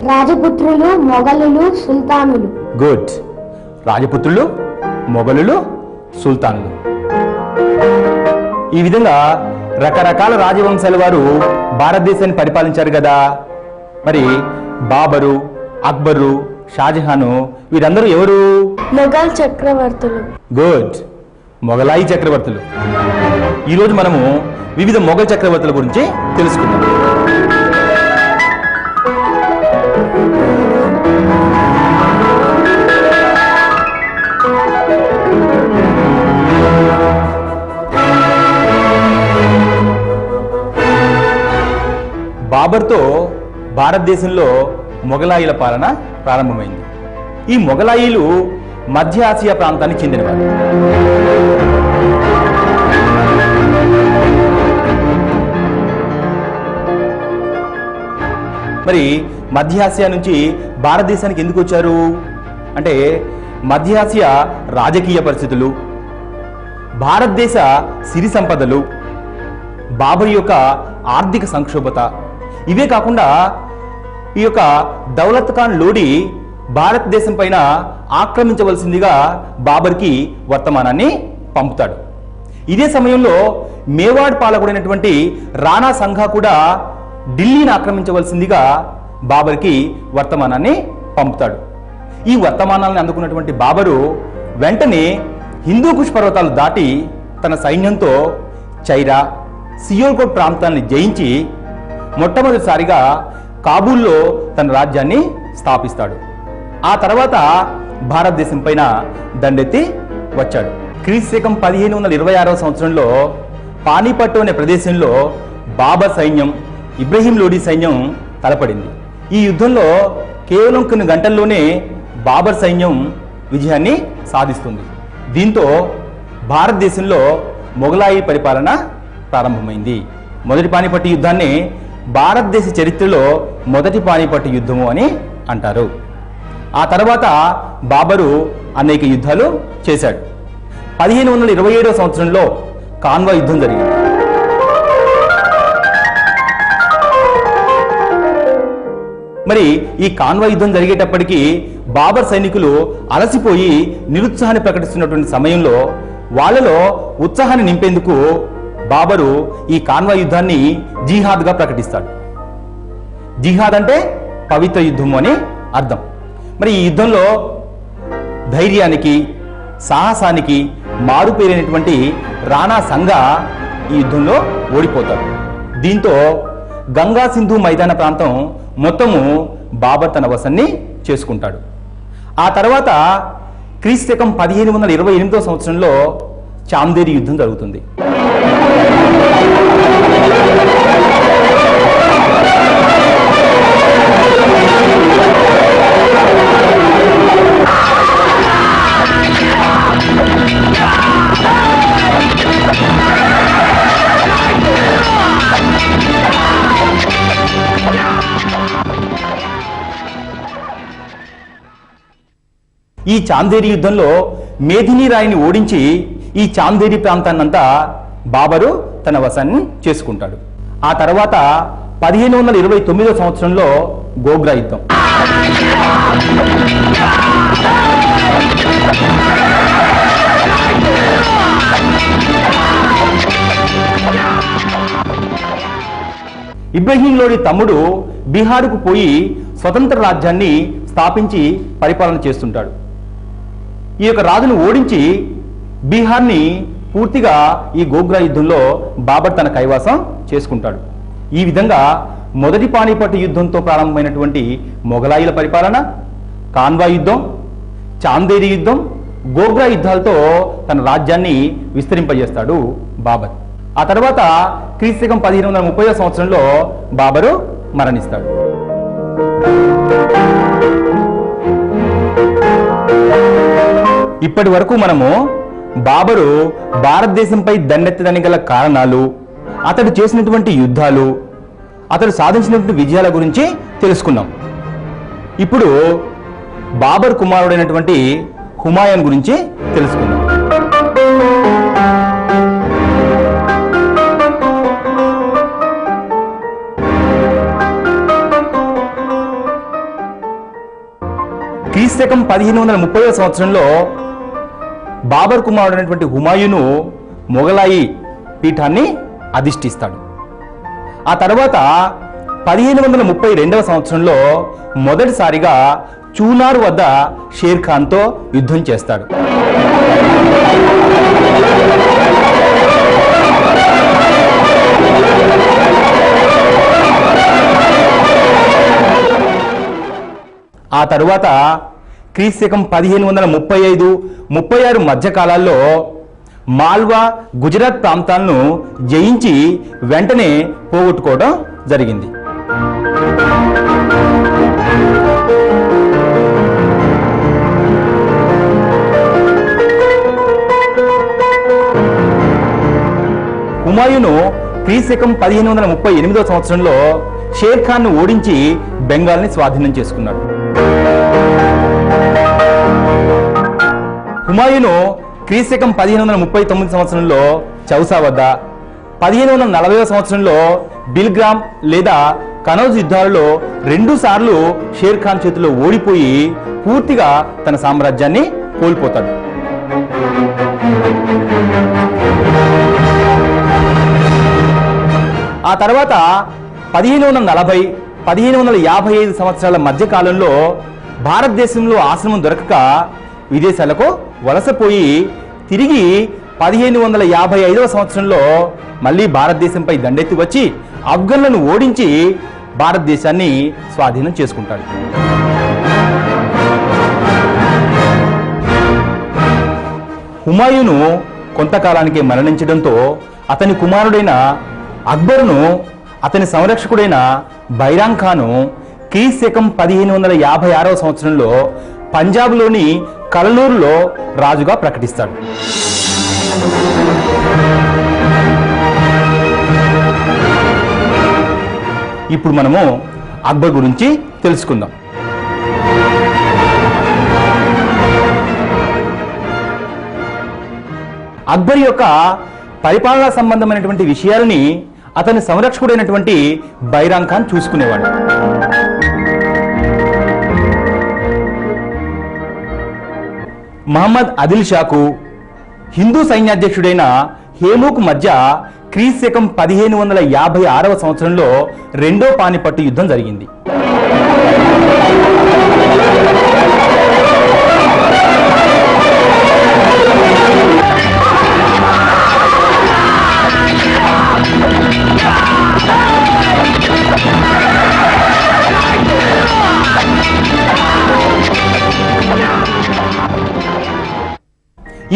రాజపుత్రులు, మొఘలులు, సుల్తానులు. గుడ్. రాజపుత్రులు, మొఘలులు, సుల్తాన్లు. ఈ విధంగా రకరకాల రాజవంశాల వారు భారతదేశాన్ని పరిపాలించారు కదా. మరి బాబరు, అక్బరు, షాజహాను వీరందరూ ఎవరు? మొఘల్ చక్రవర్తులు. గుడ్. మొఘలాయి చక్రవర్తులు. ఈరోజు మనము వివిధ మొఘల్ చక్రవర్తుల గురించి తెలుసుకుందాం. బాబర్తో భారతదేశంలో మొఘలాయిల పాలన ప్రారంభమైంది. ఈ మొఘలాయిలు మధ్య ఆసియా ప్రాంతానికి చెందినవారు. మరి మధ్య ఆసియా నుంచి భారతదేశానికి ఎందుకు వచ్చారు అంటే, మధ్య ఆసియా రాజకీయ పరిస్థితులు, భారతదేశ సిరి సంపదలు, బాబర్ యొక్క ఆర్థిక సంక్షోభత, ఇవే కాకుండా ఈ యొక్క దౌలత్ ఖాన్ లోడి భారతదేశం పైన ఆక్రమించవలసిందిగా బాబర్కి వర్తమానాన్ని పంపుతాడు. ఇదే సమయంలో మేవాడ్ పాలకుడైనటువంటి రాణా సంఘా కూడా ఢిల్లీని ఆక్రమించవలసిందిగా బాబర్కి వర్తమానాన్ని పంపుతాడు. ఈ వర్తమానాలను అందుకున్నటువంటి బాబరు వెంటనే హిందూకుష్ పర్వతాలు దాటి తన సైన్యంతో చైరా, సియోల్కోట్ ప్రాంతాన్ని జయించి మొట్టమొదటిసారిగా కాబూల్లో తన రాజ్యాన్ని స్థాపిస్తాడు. ఆ తర్వాత భారతదేశం పైన దండెత్తి వచ్చాడు. క్రీస్తు 1526వ సంవత్సరంలో పానీపట్టు అనే ప్రదేశంలో బాబర్ సైన్యం, ఇబ్రహీం లోడి సైన్యం తలపడింది. ఈ యుద్ధంలో కేవలం కొన్ని గంటల్లోనే బాబర్ సైన్యం విజయాన్ని సాధిస్తుంది. దీంతో భారతదేశంలో మొఘలాయి పరిపాలన ప్రారంభమైంది. మొదటి పానిపట్టు యుద్ధాన్ని భారతదేశ చరిత్రలో మొదటి పానిపట్టు యుద్ధము అని అంటారు. ఆ తర్వాత బాబరు అనేక యుద్ధాలు చేశాడు. 1527వ సంవత్సరంలో కాన్వా యుద్ధం జరిగింది. మరి ఈ కాన్వా యుద్ధం జరిగేటప్పటికీ బాబర్ సైనికులు అలసిపోయి నిరుత్సాహాన్ని ప్రకటిస్తున్నటువంటి సమయంలో వాళ్ళలో ఉత్సాహాన్ని నింపేందుకు బాబరు ఈ కాన్వా యుద్ధాన్ని జిహాద్గా ప్రకటిస్తాడు. జిహాద్ అంటే పవిత్ర యుద్ధము అని అర్థం. మరి ఈ యుద్ధంలో ధైర్యానికి, సాహసానికి మారుపేరైనటువంటి రాణా సంఘా ఈ యుద్ధంలో ఓడిపోతాడు. దీంతో గంగా సింధు మైదాన ప్రాంతం మొత్తము బాబర్ తన వశాన్ని చేసుకుంటాడు. ఆ తర్వాత క్రీస్తు 1528వ సంవత్సరంలో చాందేరి యుద్ధం జరుగుతుంది. ఈ చాందేరి యుద్ధంలో మేదిని రాయిని ఓడించి ఈ చాందేరి ప్రాంతాన్నంతా బాబరు తన వశాన్ని చేసుకుంటాడు. ఆ తర్వాత 1529 సంవత్సరంలో గోగ్రా యుద్ధం. ఇబ్రహీం లోడి తమ్ముడు బీహార్కు పోయి స్వతంత్ర రాజ్యాన్ని స్థాపించి పరిపాలన చేస్తుంటాడు. ఈ యొక్క రాజును ఓడించి బీహార్ని పూర్తిగా ఈ గోగ్రా యుద్ధంలో బాబర్ తన కైవాసం చేసుకుంటాడు. ఈ విధంగా మొదటి పానిపట్టు యుద్ధంతో ప్రారంభమైనటువంటి మొఘలాయిల పరిపాలన, కాన్వా యుద్ధం, చాందేరి యుద్ధం, గోగ్రా యుద్ధాలతో తన రాజ్యాన్ని విస్తరింపజేస్తాడు బాబర్. ఆ తర్వాత క్రీస్తకం 1530 సంవత్సరంలో బాబరు మరణిస్తాడు. ఇప్పటి వరకు మనము బాబరు భారతదేశంపై దండెత్తడానికి గల కారణాలు, అతడు చేసినటువంటి యుద్ధాలు, అతడు సాధించినటువంటి విజయాల గురించి తెలుసుకున్నాం. ఇప్పుడు బాబర్ కుమారుడైనటువంటి హుమాయూన్ గురించి తెలుసుకుందాం. క్రీస్తకం 1530 సంవత్సరంలో బాబర్ కుమారుడైనటువంటి హుమాయూను మొఘలాయి పీఠాన్ని అధిష్ఠిస్తాడు. ఆ తర్వాత 1532 సంవత్సరంలో మొదటిసారిగా చూనార్ వద్ద షేర్ ఖాన్తో యుద్ధం చేస్తాడు. ఆ తరువాత క్రీస్తకం 1535-36 మధ్య కాలాల్లో మాల్వా, గుజరాత్ ప్రాంతాలను జయించి వెంటనే పోగొట్టుకోవడం జరిగింది. హుమాయూను క్రీస్తకం 1538 సంవత్సరంలో షేర్ ఖాన్ను ఓడించి బెంగాల్ని స్వాధీనం చేసుకున్నాడు. హుమాయూను క్రీస్తకం 1539 సంవత్సరంలో చౌసా వద్ద, 1540 సంవత్సరంలో బిల్గ్రామ్ లేదా కనౌజ్ యుద్ధాలలో 2 సార్లు షేర్ ఖాన్ చేతిలో ఓడిపోయి పూర్తిగా తన సామ్రాజ్యాన్ని కోల్పోతాడు. ఆ తర్వాత 1540-1555 సంవత్సరాల మధ్య కాలంలో భారతదేశంలో ఆశ్రమం దొరకక విదేశాలకు వలసపోయి తిరిగి 1555 సంవత్సరంలో మళ్ళీ భారతదేశంపై దండెత్తి వచ్చి ఆఫ్ఘన్లను ఓడించి భారతదేశాన్ని స్వాధీనం చేసుకుంటాడు. హుమాయూను కొంతకాలానికి మరణించడంతో అతని కుమారుడైన అక్బరును అతని సంరక్షకుడైన బైరాంగ్ ఖాను క్రీస్తకం 1556 సంవత్సరంలో పంజాబ్లోని కలనూరులో రాజుగా ప్రకటిస్తాడు. ఇప్పుడు మనము అక్బర్ గురించి తెలుసుకుందాం. అక్బర్ యొక్క పరిపాలనా సంబంధమైనటువంటి విషయాలని అతని సంరక్షకుడైనటువంటి బైరాంగ్ ఖాన్ చూసుకునేవాడు. మహమ్మద్ ఆదిల్ షాకు హిందూ సైన్యాధ్యక్షుడైన హేమూకు మధ్య క్రీస్తకం 1556 సంవత్సరంలో రెండో పానిపట్టు యుద్ధం జరిగింది.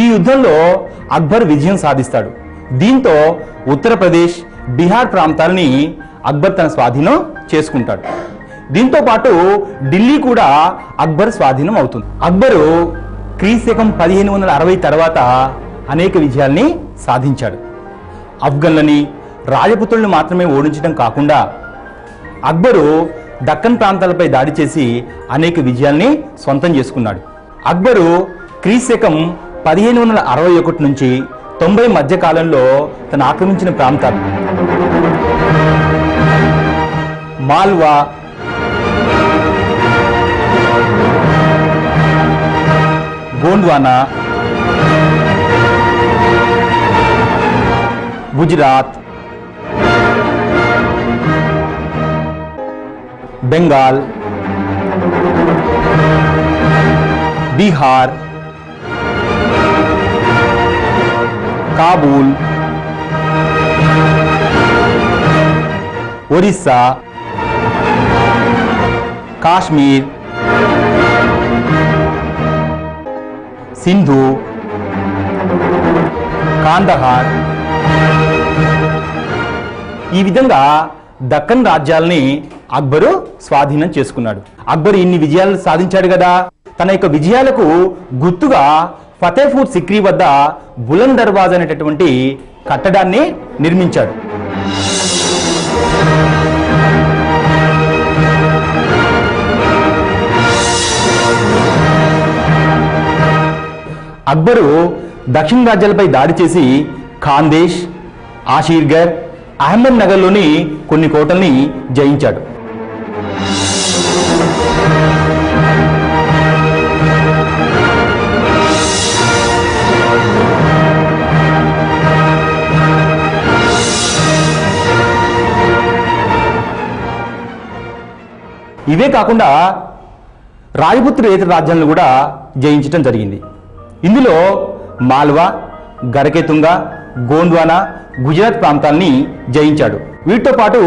ఈ యుద్ధంలో అక్బర్ విజయం సాధిస్తాడు. దీంతో ఉత్తరప్రదేశ్, బీహార్ ప్రాంతాలని అక్బర్ తన స్వాధీనం చేసుకుంటాడు. దీంతో పాటు ఢిల్లీ కూడా అక్బర్ స్వాధీనం అవుతుంది. అక్బరు క్రీస్తకం 1560 తర్వాత అనేక విజయాల్ని సాధించాడు. ఆఫ్ఘన్లని, రాజపుత్రుల్ని మాత్రమే ఓడించడం కాకుండా అక్బరు దక్కన్ ప్రాంతాలపై దాడి చేసి అనేక విజయాల్ని సొంతం చేసుకున్నాడు. అక్బరు క్రీశకం 1561 నుంచి 90 మధ్య కాలంలో తను ఆక్రమించిన ప్రాంతాలు మాల్వా, గోండ్వానా, గుజరాత్, బెంగాల్, బీహార్, కాబూల్, ఒరిస్సా, కాశ్మీర్, సింధు, కాందహార్, ఈ విధంగా దక్కన్ రాజ్యాలని అక్బరు స్వాధీనం చేసుకున్నాడు. అక్బరు ఇన్ని విజయాలు సాధించాడు కదా, తన యొక్క విజయాలకు గుర్తుగా ఫతేపూర్ సిక్రీ వద్ద బులంద్ దర్వాజా అనేటటువంటి కట్టడాన్ని నిర్మించాడు. అక్బరు దక్షిణ రాజ్యాలపై దాడి చేసి ఖాందేశ్, ఆషీర్గర్, అహ్మద్ నగర్లోని కొన్ని కోటల్ని జయించాడు. ఇవే కాకుండా రాజపుత్రేతర రాజ్యాలను కూడా జయించడం జరిగింది. ఇందులో మాల్వా, గరకేతుంగ, గోండ్వానా, గుజరాత్ ప్రాంతాల్ని జయించాడు. వీటితో పాటు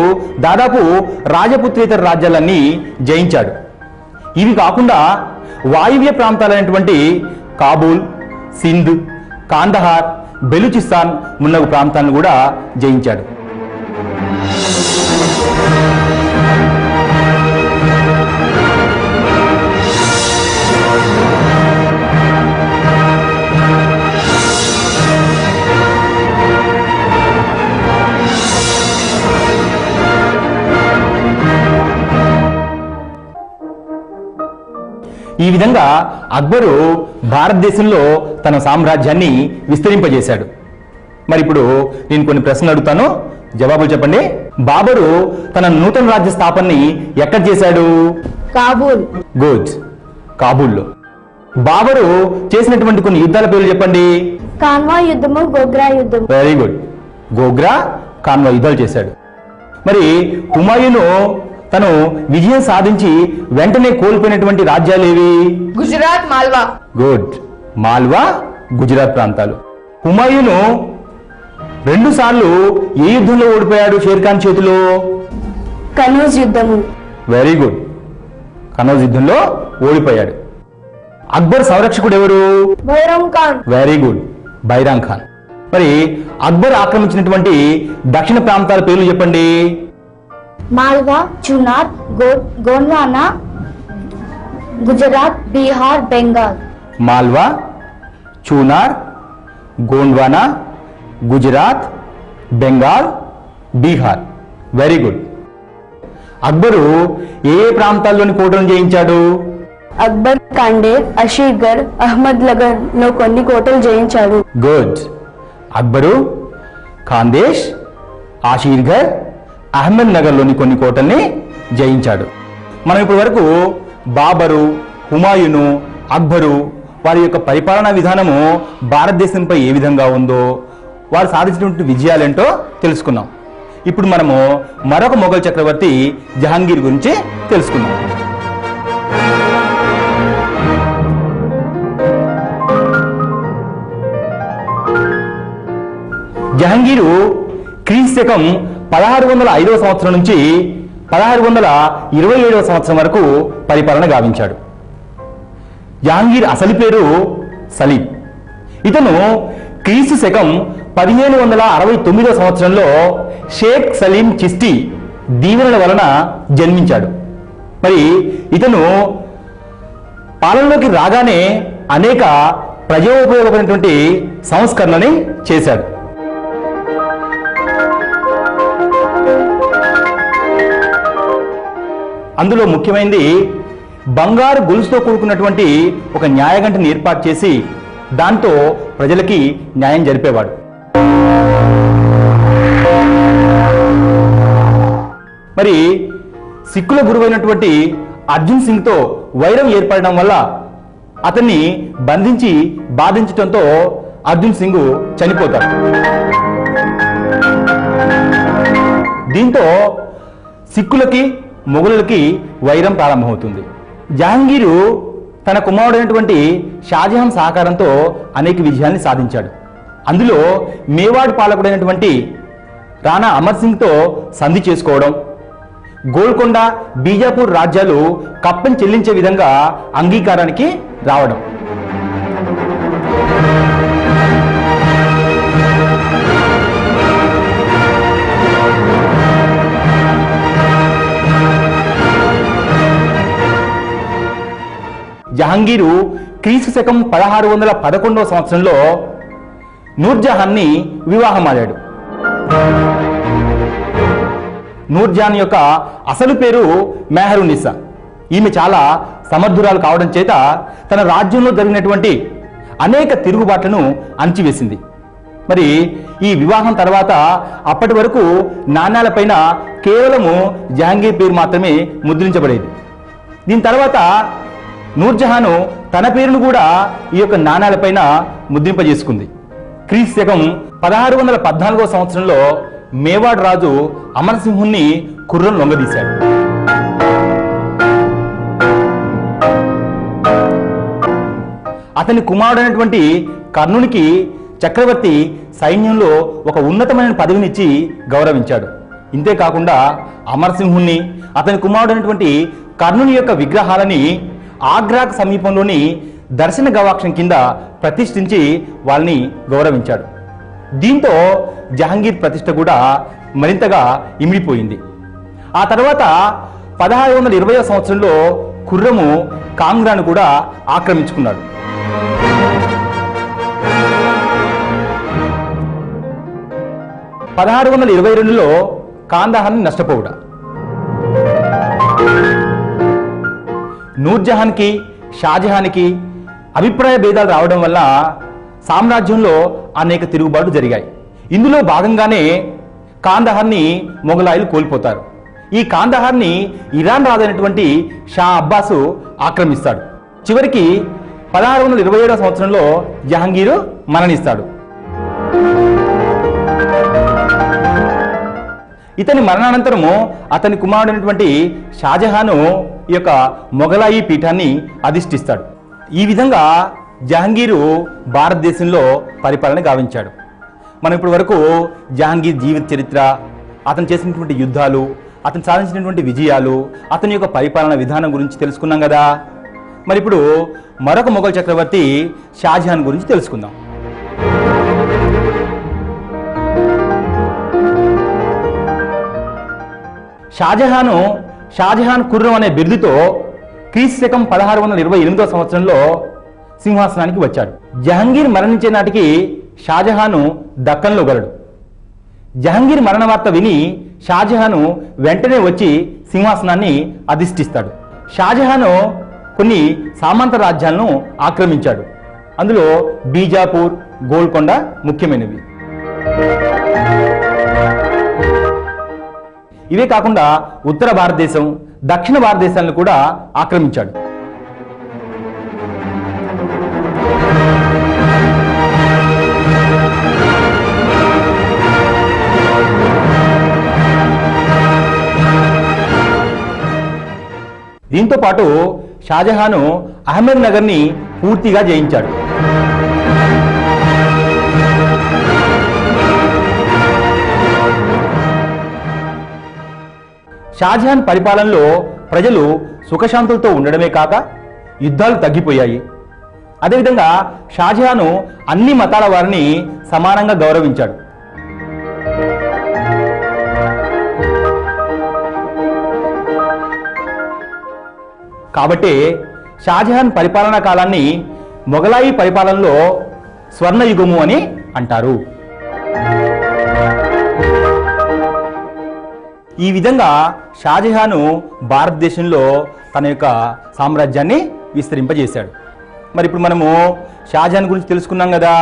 దాదాపు రాజపుత్రేతర రాజ్యాలన్నీ జయించాడు. ఇవి కాకుండా వాయువ్య ప్రాంతాలైనటువంటి కాబూల్, సింధ్, కాందహార్, బెలూచిస్తాన్ మున్నగు ప్రాంతాలను కూడా జయించాడు. ఈ విధంగా అక్బరు భారతదేశంలో తన సామ్రాజ్యాన్ని విస్తరింపజేశాడు. మరి ఇప్పుడు నేను కొన్ని ప్రశ్నలు అడుగుతాను, జవాబులు చెప్పండి. బాబరు తన నూతన రాజ్య స్థాపనని ఎక్కడ చేశాడు? కాబూల్. గుడ్, కాబూల్లో. బాబరు చేసినటువంటి కొన్ని యుద్ధాల పేర్లు చెప్పండి. కాన్వా యుద్ధము, గోగ్రా యుద్ధము. Very good. గోగ్రా, కాన్వా యుద్ధాలు చేశాడు. మరి హుమాయూను తను విజయం సాధించి వెంటనే కోల్పోయినటువంటి రాజ్యాలు ఏవి? గుజరాత్, మాల్వా. గుడ్, మాల్వా, గుజరాత్ ప్రాంతాలు. హుమాయూను 2 సార్లు ఏ యుద్ధంలో ఓడిపోయాడు షేర్ఖాన్ చేతిలో? కనౌజ్ యుద్ధము. వెరీ గుడ్, కనౌజ్ యుద్ధంలో ఓడిపోయాడు. అక్బర్ సంరక్షకుడు ఎవరు? బైరామ్ ఖాన్. Very good, Bairam Khan. మరి అక్బర్ ఆక్రమించినటువంటి దక్షిణ ప్రాంతాల పేర్లు చెప్పండి. మాల్వా, చునార్, గోండ్వానా, గుజరాత్, బీహార్, బెంగాల్. మాల్వా, చూనార్, గోండ్వానా, గుజరాత్, బెంగాల్, బీహార్. Very good. అక్బరు ఏ ప్రాంతాల్లోని కోటలను జయించాడు? అక్బర్ కాండేర్, అషీర్గర్, అహ్మద్నగర్ లో కొన్ని కోటలు జయించాడు. గుడ్. అక్బరు ఖాందేశ్, ఆషీర్గర్, అహ్మద్ నగర్లోని కొన్ని కోటల్ని జయించాడు. మనం ఇప్పటి వరకు బాబరు, హుమాయూను, అక్బరు వారి యొక్క పరిపాలనా విధానము భారతదేశంపై ఏ విధంగా ఉందో, వారు సాధించినటువంటి విజయాలేంటో తెలుసుకున్నాం. ఇప్పుడు మనము మరొక మొఘల్ చక్రవర్తి జహాంగీర్ గురించి తెలుసుకున్నాం. జహాంగీరు క్రీస్తకం 1605 సంవత్సరం నుంచి 1627 సంవత్సరం వరకు పరిపాలన గావించాడు. జహాంగీర్ అసలు పేరు సలీం. ఇతను క్రీస్తు శకం 1569 సంవత్సరంలో షేక్ సలీం చిస్టి దీవెనల వలన జన్మించాడు. మరి ఇతను పాలనలోకి రాగానే అనేక ప్రజోపయోగపడినటువంటి సంస్కరణని చేశాడు. అందులో ముఖ్యమైనది బంగారు గొలుసుతో కూడుకున్నటువంటి ఒక న్యాయగంటని ఏర్పాటు చేసి దాంతో ప్రజలకి న్యాయం జరిపేవాడు. మరి సిక్కుల గురువైనటువంటి అర్జున్ సింగ్తో వైరం ఏర్పడడం వల్ల అతన్ని బంధించి బాధించడంతో అర్జున్ సింగ్ చనిపోతాడు. దీంతో సిక్కులకి మొఘలులకి వైరం ప్రారంభమవుతుంది. జహాంగీరు తన కుమారుడైనటువంటి షాజహాన్ సహకారంతో అనేక విజయాల్ని సాధించాడు. అందులో మేవాడ్ పాలకుడైనటువంటి రాణా అమర్ సింగ్తో సంధి చేసుకోవడం, గోల్కొండ, బీజాపూర్ రాజ్యాలు కప్పం చెల్లించే విధంగా అంగీకారానికి రావడం. జహాంగీరు క్రీస్తు శకం 1611వ సంవత్సరంలో నూర్జహాన్ని వివాహమాడాడు. నూర్జహాన్ యొక్క అసలు పేరు మెహరునిసా. ఈమె చాలా సమర్థురాలు కావడం చేత తన రాజ్యంలో జరిగినటువంటి అనేక తిరుగుబాట్లను అణచివేసింది. మరి ఈ వివాహం తర్వాత అప్పటి వరకు నాణ్యాలపైన కేవలము జహాంగీర్ పేరు మాత్రమే ముద్రించబడేది. దీని తర్వాత నూర్జహాను తన పేరును కూడా ఈ యొక్క నాణ్యాలపైన ముద్రింపజేసుకుంది. క్రీస్తు శకం 1614వ సంవత్సరంలో మేవాడ్ రాజు అమరసింహుణ్ణి ఖుర్రం లొంగదీశాడు. అతని కుమారుడైనటువంటి కర్ణునికి చక్రవర్తి సైన్యంలో ఒక ఉన్నతమైన పదవినిచ్చి గౌరవించాడు. ఇంతేకాకుండా అమరసింహుణ్ణి, అతని కుమారుడైనటువంటి కర్ణుని యొక్క విగ్రహాలని ఆగ్రాకు సమీపంలోని దర్శన గవాక్షం కింద ప్రతిష్ఠించి వాళ్ళని గౌరవించాడు. దీంతో జహాంగీర్ ప్రతిష్ఠ కూడా మరింతగా ఇమిడిపోయింది. ఆ తర్వాత 1620వ సంవత్సరంలో ఖుర్రము కాంగ్రాను కూడా ఆక్రమించుకున్నాడు. లో కాందహార్ని నష్టపోవుట. నూర్జహాన్కి షాజహాన్కి అభిప్రాయ భేదాలు రావడం వల్ల సామ్రాజ్యంలో అనేక తిరుగుబాట్లు జరిగాయి. ఇందులో భాగంగానే కాందహార్ని మొఘలాయులు కోల్పోతారు. ఈ కాందహార్ని ఇరాన్ రాజైనటువంటి షా అబ్బాసు ఆక్రమిస్తాడు. చివరికి 1627వ సంవత్సరంలో జహాంగీరు మరణిస్తాడు. ఇతని మరణానంతరము అతని కుమారుడైనటువంటి షాజహాను ఈ యొక్క మొఘలాయి పీఠాన్ని అధిష్ఠిస్తాడు. ఈ విధంగా జహాంగీరు భారతదేశంలో పరిపాలన గావించాడు. మనం ఇప్పటి వరకు జహాంగీర్ జీవిత చరిత్ర, అతను చేసినటువంటి యుద్ధాలు, అతను సాధించినటువంటి విజయాలు, అతని యొక్క పరిపాలన విధానం గురించి తెలుసుకున్నాం కదా. మరి ఇప్పుడు మరొక మొఘల్ చక్రవర్తి షాజహాన్ గురించి తెలుసుకుందాం. షాజహాన్ ఖుర్రం అనే బిరుదుతో క్రీస్తు శకం 1628వ సంవత్సరంలో సింహాసనానికి వచ్చాడు. జహాంగీర్ మరణించే నాటికి షాజహాను దక్కన్లో గలడు. జహాంగీర్ మరణ వార్త విని షాజహాను వెంటనే వచ్చి సింహాసనాన్ని అధిష్ఠిస్తాడు. షాజహాను కొన్ని సామంత రాజ్యాలను ఆక్రమించాడు. అందులో బీజాపూర్, గోల్కొండ ముఖ్యమైనవి. ఇవే కాకుండా ఉత్తర భారతదేశం, దక్షిణ భారతదేశాలను కూడా ఆక్రమించాడు. దీంతో పాటు షాజహాను అహ్మద్ నగర్ని పూర్తిగా జయించాడు. షాజహాన్ పరిపాలనలో ప్రజలు సుఖశాంతులతో ఉండడమే కాక యుద్ధాలు తగ్గిపోయాయి. అదేవిధంగా షాజహాను అన్ని మతాల వారిని సమానంగా గౌరవించాడు. కాబట్టి షాజహాన్ పరిపాలనా కాలాన్ని మొఘలాయి పరిపాలనలో స్వర్ణయుగము అని అంటారు. ఈ విధంగా షాజహాను భారతదేశంలో తన యొక్క సామ్రాజ్యాన్ని విస్తరింపజేశాడు. మరి ఇప్పుడు మనము షాజహాన్ గురించి తెలుసుకున్నాం కదా.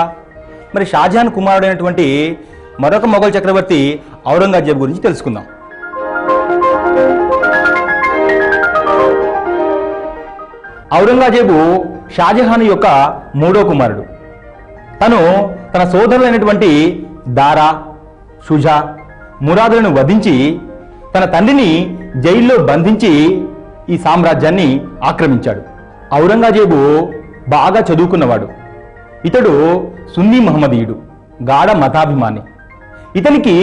మరి షాజహాన్ కుమారుడైనటువంటి మరొక మొఘల్ చక్రవర్తి ఔరంగజేబు గురించి తెలుసుకుందాం. ఔరంగజేబు షాజహాన్ యొక్క మూడో కుమారుడు. తను తన సోదరులైనటువంటి దారా, షుజా, మురాదులను వధించి తన తండ్రిని జైల్లో బంధించి ఈ సామ్రాజ్యాన్ని ఆక్రమించాడు. ఔరంగజేబు బాగా చదువుకున్నవాడు. ఇతడు సున్నీ మహమ్మదీయుడు, గాఢ మతాభిమాని. ఇతనికి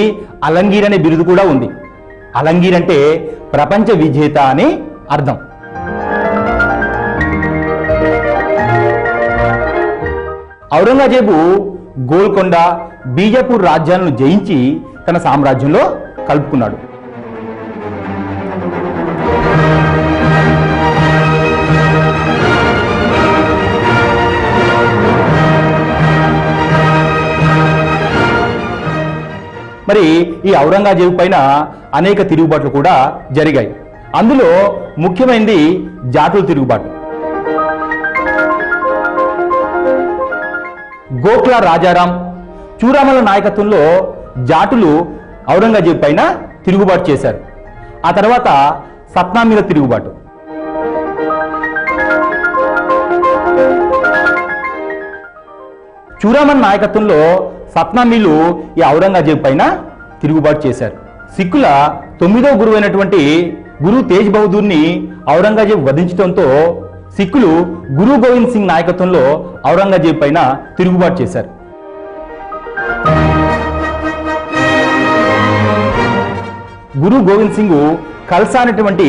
అలంగీర్ అనే బిరుదు కూడా ఉంది. అలంగీర్ అంటే ప్రపంచ విజేత అని అర్థం. ఔరంగజేబు గోల్కొండ, బీజాపూర్ రాజ్యాలను జయించి తన సామ్రాజ్యంలో కలుపుకున్నాడు. మరి ఈ ఔరంగజేబు పైన అనేక తిరుగుబాట్లు కూడా జరిగాయి. అందులో ముఖ్యమైనది జాతుల తిరుగుబాటు. గోఖ్లా రాజారాం, చూరామల నాయకత్వంలో జాటులు ఔరంగజేబు పైన తిరుగుబాటు చేశారు. ఆ తర్వాత సత్నామీల తిరుగుబాటు. చూరామన్ నాయకత్వంలో సత్నామీలు ఈ ఔరంగజేబు పైన తిరుగుబాటు చేశారు. సిక్కుల 9వ గురువు అయినటువంటి గురు తేజ్ బహదూర్ని ఔరంగజేబు వధించడంతో సిక్కులు గురు గోవింద్ సింగ్ నాయకత్వంలో ఔరంగజేబు పైన తిరుగుబాటు చేశారు. గురు గోవింద్ సింగ్ ఖల్సా అనేటువంటి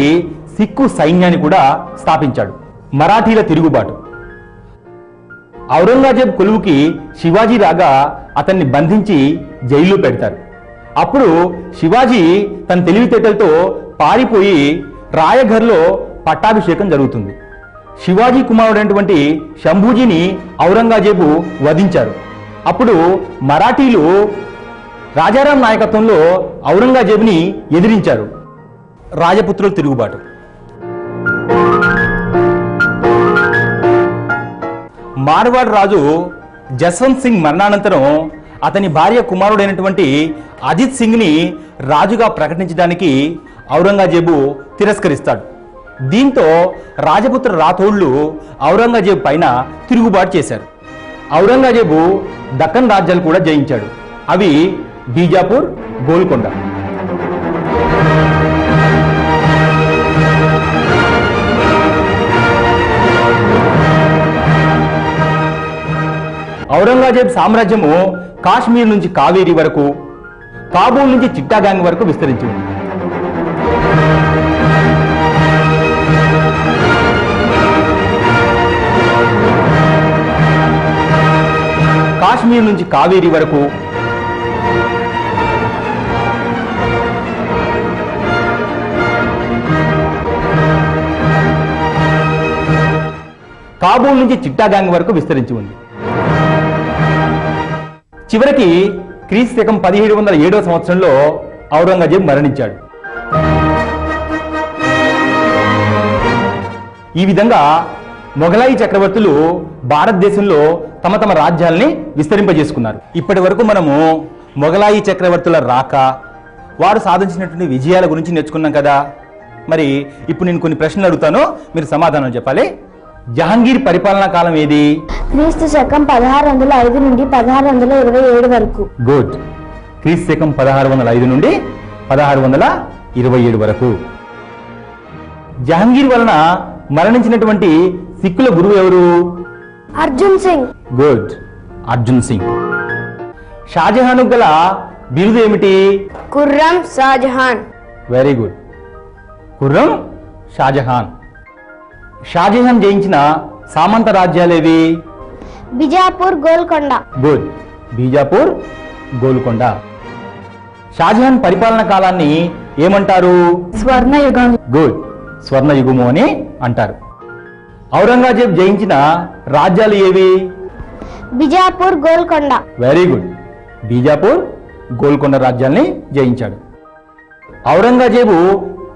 సిక్కు సైన్యాన్ని కూడా స్థాపించాడు. మరాఠీల తిరుగుబాటు. ఔరంగజేబు కొలువుకి శివాజీ రాగా అతన్ని బంధించి జైల్లో పెడతారు. అప్పుడు శివాజీ తన తెలివితేటలతో పారిపోయి రాయఘర్లో పట్టాభిషేకం జరుగుతుంది. శివాజీ కుమారుడైనటువంటి శంభూజీని ఔరంగజేబు వధించారు. అప్పుడు మరాఠీలు రాజారాం నాయకత్వంలో ఔరంగజేబుని ఎదిరించారు. రాజపుత్రుల తిరుగుబాటు. మార్వాడ్ రాజు జస్వంత్ సింగ్ మరణానంతరం అతని భార్య కుమారుడైనటువంటి అజిత్ సింగ్ని రాజుగా ప్రకటించడానికి ఔరంగజేబు తిరస్కరిస్తాడు. దీంతో రాజపుత్ర రాథోళ్లు ఔరంగజేబు పైన తిరుగుబాటు చేశారు. ఔరంగజేబు దక్కన్ రాజ్యాలు కూడా జయించాడు. అవి బీజాపూర్, గోల్కొండ. ఔరంగజేబు సామ్రాజ్యము కాశ్మీర్ నుంచి కావేరీ వరకు, కాబూల్ నుంచి చిట్టాగాంగ్ వరకు విస్తరించింది. కాశ్మీర్ నుంచి కావేరీ వరకు, కాబూల్ నుంచి చిట్టాగాంగ్ వరకు విస్తరించి ఉంది. చివరికి క్రీస్తు శకం 1707వ సంవత్సరంలో ఔరంగజేబు మరణించాడు. ఈ విధంగా మొఘలాయి చక్రవర్తులు భారతదేశంలో తమ తమ రాజ్యాల్ని విస్తరింపజేసుకున్నారు. ఇప్పటి వరకు మనము మొఘలాయి చక్రవర్తుల రాక, వారు సాధించినటువంటి విజయాల గురించి నేర్చుకున్నాం కదా. మరి ఇప్పుడు నేను కొన్ని ప్రశ్నలు అడుగుతాను, మీరు సమాధానం చెప్పాలి. జహాంగీర్ పరిపాలనా కాలం ఏది? క్రీస్తు శకం 1605 నుండి 1627 వరకు. గుడ్. క్రీస్తు శకం 1605 నుండి 1627 వరకు. జహాంగీర్ వలన మరణించినటువంటి సిక్కుల గురువు ఎవరు? అర్జున్ సింగ్. గుడ్. అర్జున్ సింగ్. షాజహాన్ గల బిరుదు ఏమిటి? ఖుర్రం షాజహాన్. Very good. ఖుర్రం షాజహాన్. షాజహాన్ జయించిన సామంత రాజ్యాలేవి? బిజాపూర్, గోల్కొండ. గుడ్. బీజాపూర్, గోల్కొండ. షాజహాన్ పరిపాలన కాలాన్ని ఏమంటారు? స్వర్ణయుగం. గుడ్. స్వర్ణయుగము అని అంటారు. ఔరంగజేబు జయించిన రాజ్యాలు ఏవి? బిజాపూర్, గోల్కొండ. Very good. బీజాపూర్, గోల్కొండ రాజ్యాల్ని జయించాడు. ఔరంగజేబు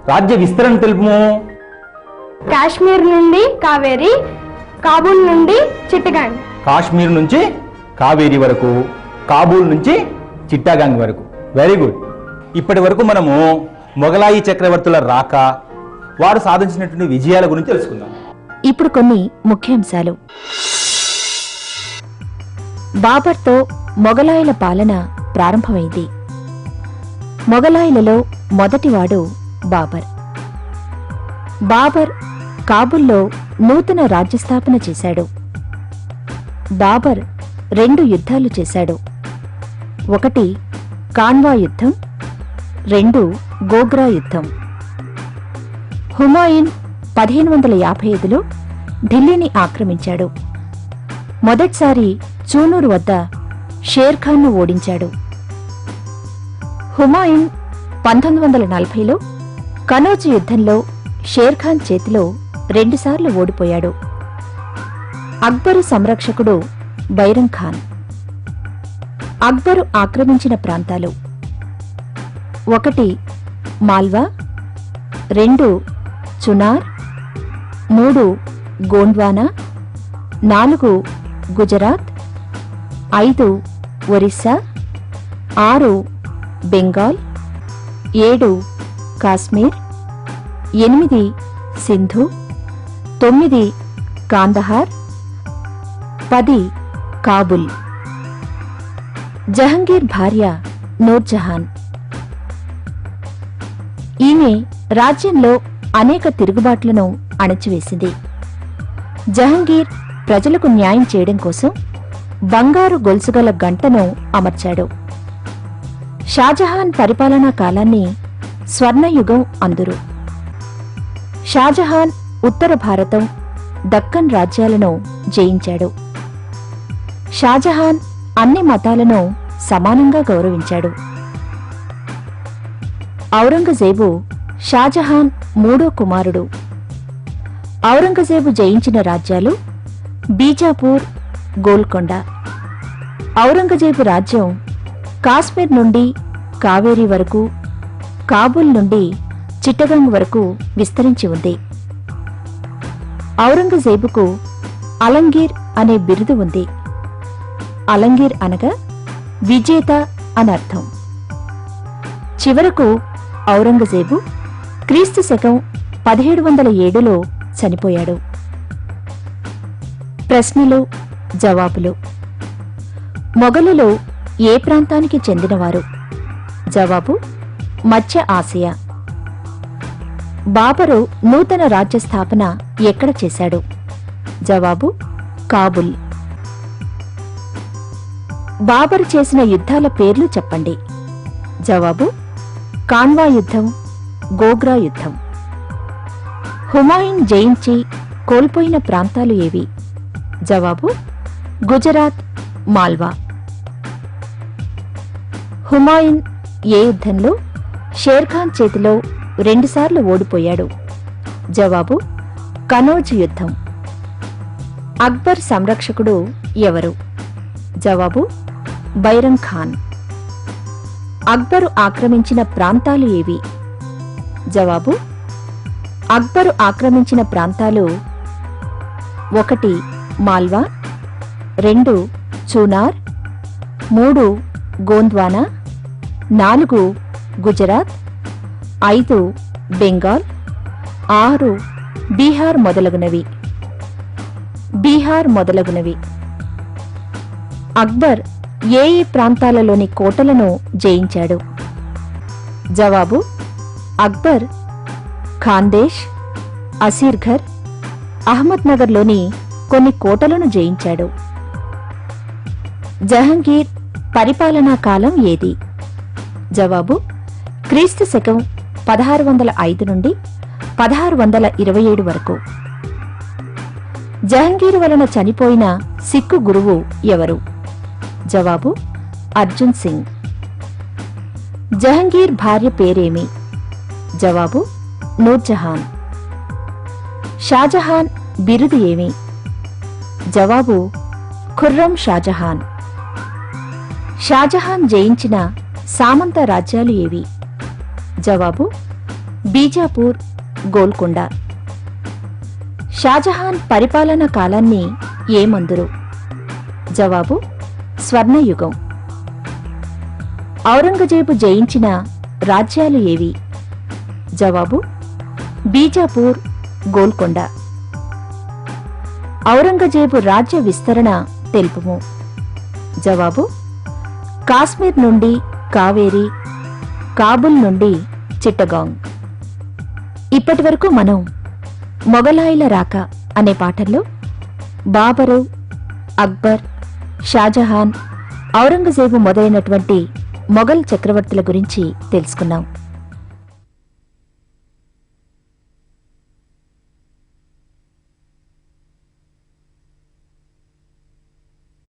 రాజ్య విస్తరణ తెలుపుము. కాశ్మీర్ నుండి కావేరి, కాబూల్ నుండి చిట్టగాంగ్. కాశ్మీర్ నుంచి కావేరి వరకు, కాబూల్ నుంచి చిట్టాగాంగ్ వరకు. Very good. ఇప్పటి వరకు మనము మొఘలాయి చక్రవర్తుల రాక, వారు సాధించినటువంటి విజయాల గురించి తెలుసుకుందాం. ఇప్పుడు కొన్ని ముఖ్యాంశాలు. బాబర్తో మొఘలాయుల పాలన ప్రారంభమైంది. మొఘలాయులలో మొదటివాడు బాబర్. బాబర్ కాబూల్లో నూతన రాజ్యస్థాపన చేశాడు. బాబర్ 2 యుద్ధాలు చేశాడు. ఒకటి కాన్వా యుద్ధం, 2 గోగ్రా యుద్ధం. హుమాయూన్ 1555లో ఢిల్లీని ఆక్రమించాడు. మొదటిసారి చూనూరు వద్ద షేర్ఖాన్ను ఓడించాడు. హుమాయూన్ 1940లో కనౌజ్ యుద్ధంలో షేర్ఖాన్ చేతిలో 2 సార్లు ఓడిపోయాడు. అక్బరు సంరక్షకుడు బైరం ఖాన్. అక్బరు ఆక్రమించిన ప్రాంతాలు: 1 మాల్వా, 2 చునార్, 3 గోండ్వానా, 4 గుజరాత్, 5 ఒరిస్సా, 6 బెంగాల్, 7 కాశ్మీర్, 8 సింధు, 9 కాందహార్, 10 కాబుల్. జహంగీర్ భార్య నూర్జహాన్. ఈమె రాజ్యంలో అనేక తిరుగుబాట్లను అణచివేసింది. జహంగీర్ ప్రజలకు న్యాయం చేయడం కోసం బంగారు గొలుసుగల గంటను అమర్చాడు. షాజహాన్ పరిపాలనా కాలాన్ని స్వర్ణయుగం అందురు. షాజహాన్ ఉత్తర భారతం, దక్కన్ రాజ్యాలను జయించాడు. షాజహాన్ అన్ని మతాలను సమానంగా గౌరవించాడు. ఔరంగజేబు షాజహాన్ 3వ కుమారుడు. ఔరంగజేబు జయించిన రాజ్యాలు బీజాపూర్, గోల్కొండ. ఔరంగజేబు రాజ్యం కాశ్మీర్ నుండి కావేరీ వరకు, కాబూల్ నుండి చిట్టగాంగ్ వరకు విస్తరించి ఉంది. ఔరంగజేబుకు అలంగీర్ అనే బిరుదు ఉంది. అలంగీర్ అనగా విజేత అనర్థం. చివరకు ఔరంగజేబు క్రీస్తు శకం 1707లో చనిపోయాడు. ప్రశ్నలు, జవాబులు. మొఘలులు ఏ ప్రాంతానికి చెందినవారు? జవాబు: మధ్య ఆసియా. బాబరు నూతన రాజ్య స్థాపన ఎక్కడ చేశాడు? జవాబు: కాబుల్. బాబరు చేసిన యుద్ధాల పేర్లు చెప్పండి. జవాబు: కాన్వా యుద్ధం, గోగ్రా యుద్ధం. హుమాయూన్ జయించి కోల్పోయిన ప్రాంతాలు ఏవి? జవాబు: గుజరాత్, మాల్వా. హుమాయూన్ ఏ యుద్ధంలో షేర్ఖాన్ చేతిలో 2 సార్లు ఓడిపోయాడు? జవాబు: కనౌజ్ యుద్ధం. అక్బర్ సంరక్షకుడు ఎవరు? జవాబు: బైరం ఖాన్. అక్బరు ఆక్రమించిన ప్రాంతాలు ఏవి? జవాబు: అక్బరు ఆక్రమించిన ప్రాంతాలు 1 మాల్వా, 2 చూనార్, 3 గోంద్వానా, 4 గుజరాత్, 5 బెంగాల్, 6 బీహార్ మొదలగునవి. అక్బర్ ఏ ప్రాంతాలలోని కోటలను జయించాడు? జవాబు: అక్బర్ ఖాందేశ్, అసీర్ఘర్, అహ్మద్నగర్లోని కొన్ని కోటలను జయించాడు. జహంగీర్ పరిపాలనా కాలం ఏది? జవాబు: క్రీస్తు శకం 1605 నుండి 1627 వరకు. జహంగీర్ వలన చనిపోయిన సిక్కు గురువు ఎవరు? జవాబు: అర్జున్ సింగ్. జహంగీర్ భార్య పేరేమి? జవాబు: నూర్జహాన్. షాజహాన్ బిరుదు ఏమి? జవాబు: ఖుర్రం షాజహాన్. షాజహాన్ జయించిన సామంత రాజ్యాలు ఏవి? జవాబు బీజాపూర్, గోల్కొండ. షాజహాన్ పరిపాలనా కాలాన్ని ఏమందురు? జవాబు స్వర్ణయుగం. ఔరంగజేబు జయించిన రాజ్యాలు ఏవి? జవాబు బీజాపూర్, గోల్కొండ. ఔరంగజేబు రాజ్య విస్తరణ తెలుపుము. జవాబు కాశ్మీర్ నుండి కావేరి, కాబుల్ నుండి చిట్టగాంగ్. ఇప్పటివరకు మనం మొగలాయిల రాక అనే పాఠంలో బాబరు, అక్బర్, షాజహాన్, ఔరంగజేబు మొదలైనటువంటి మొఘల్ చక్రవర్తుల గురించి తెలుసుకున్నాం.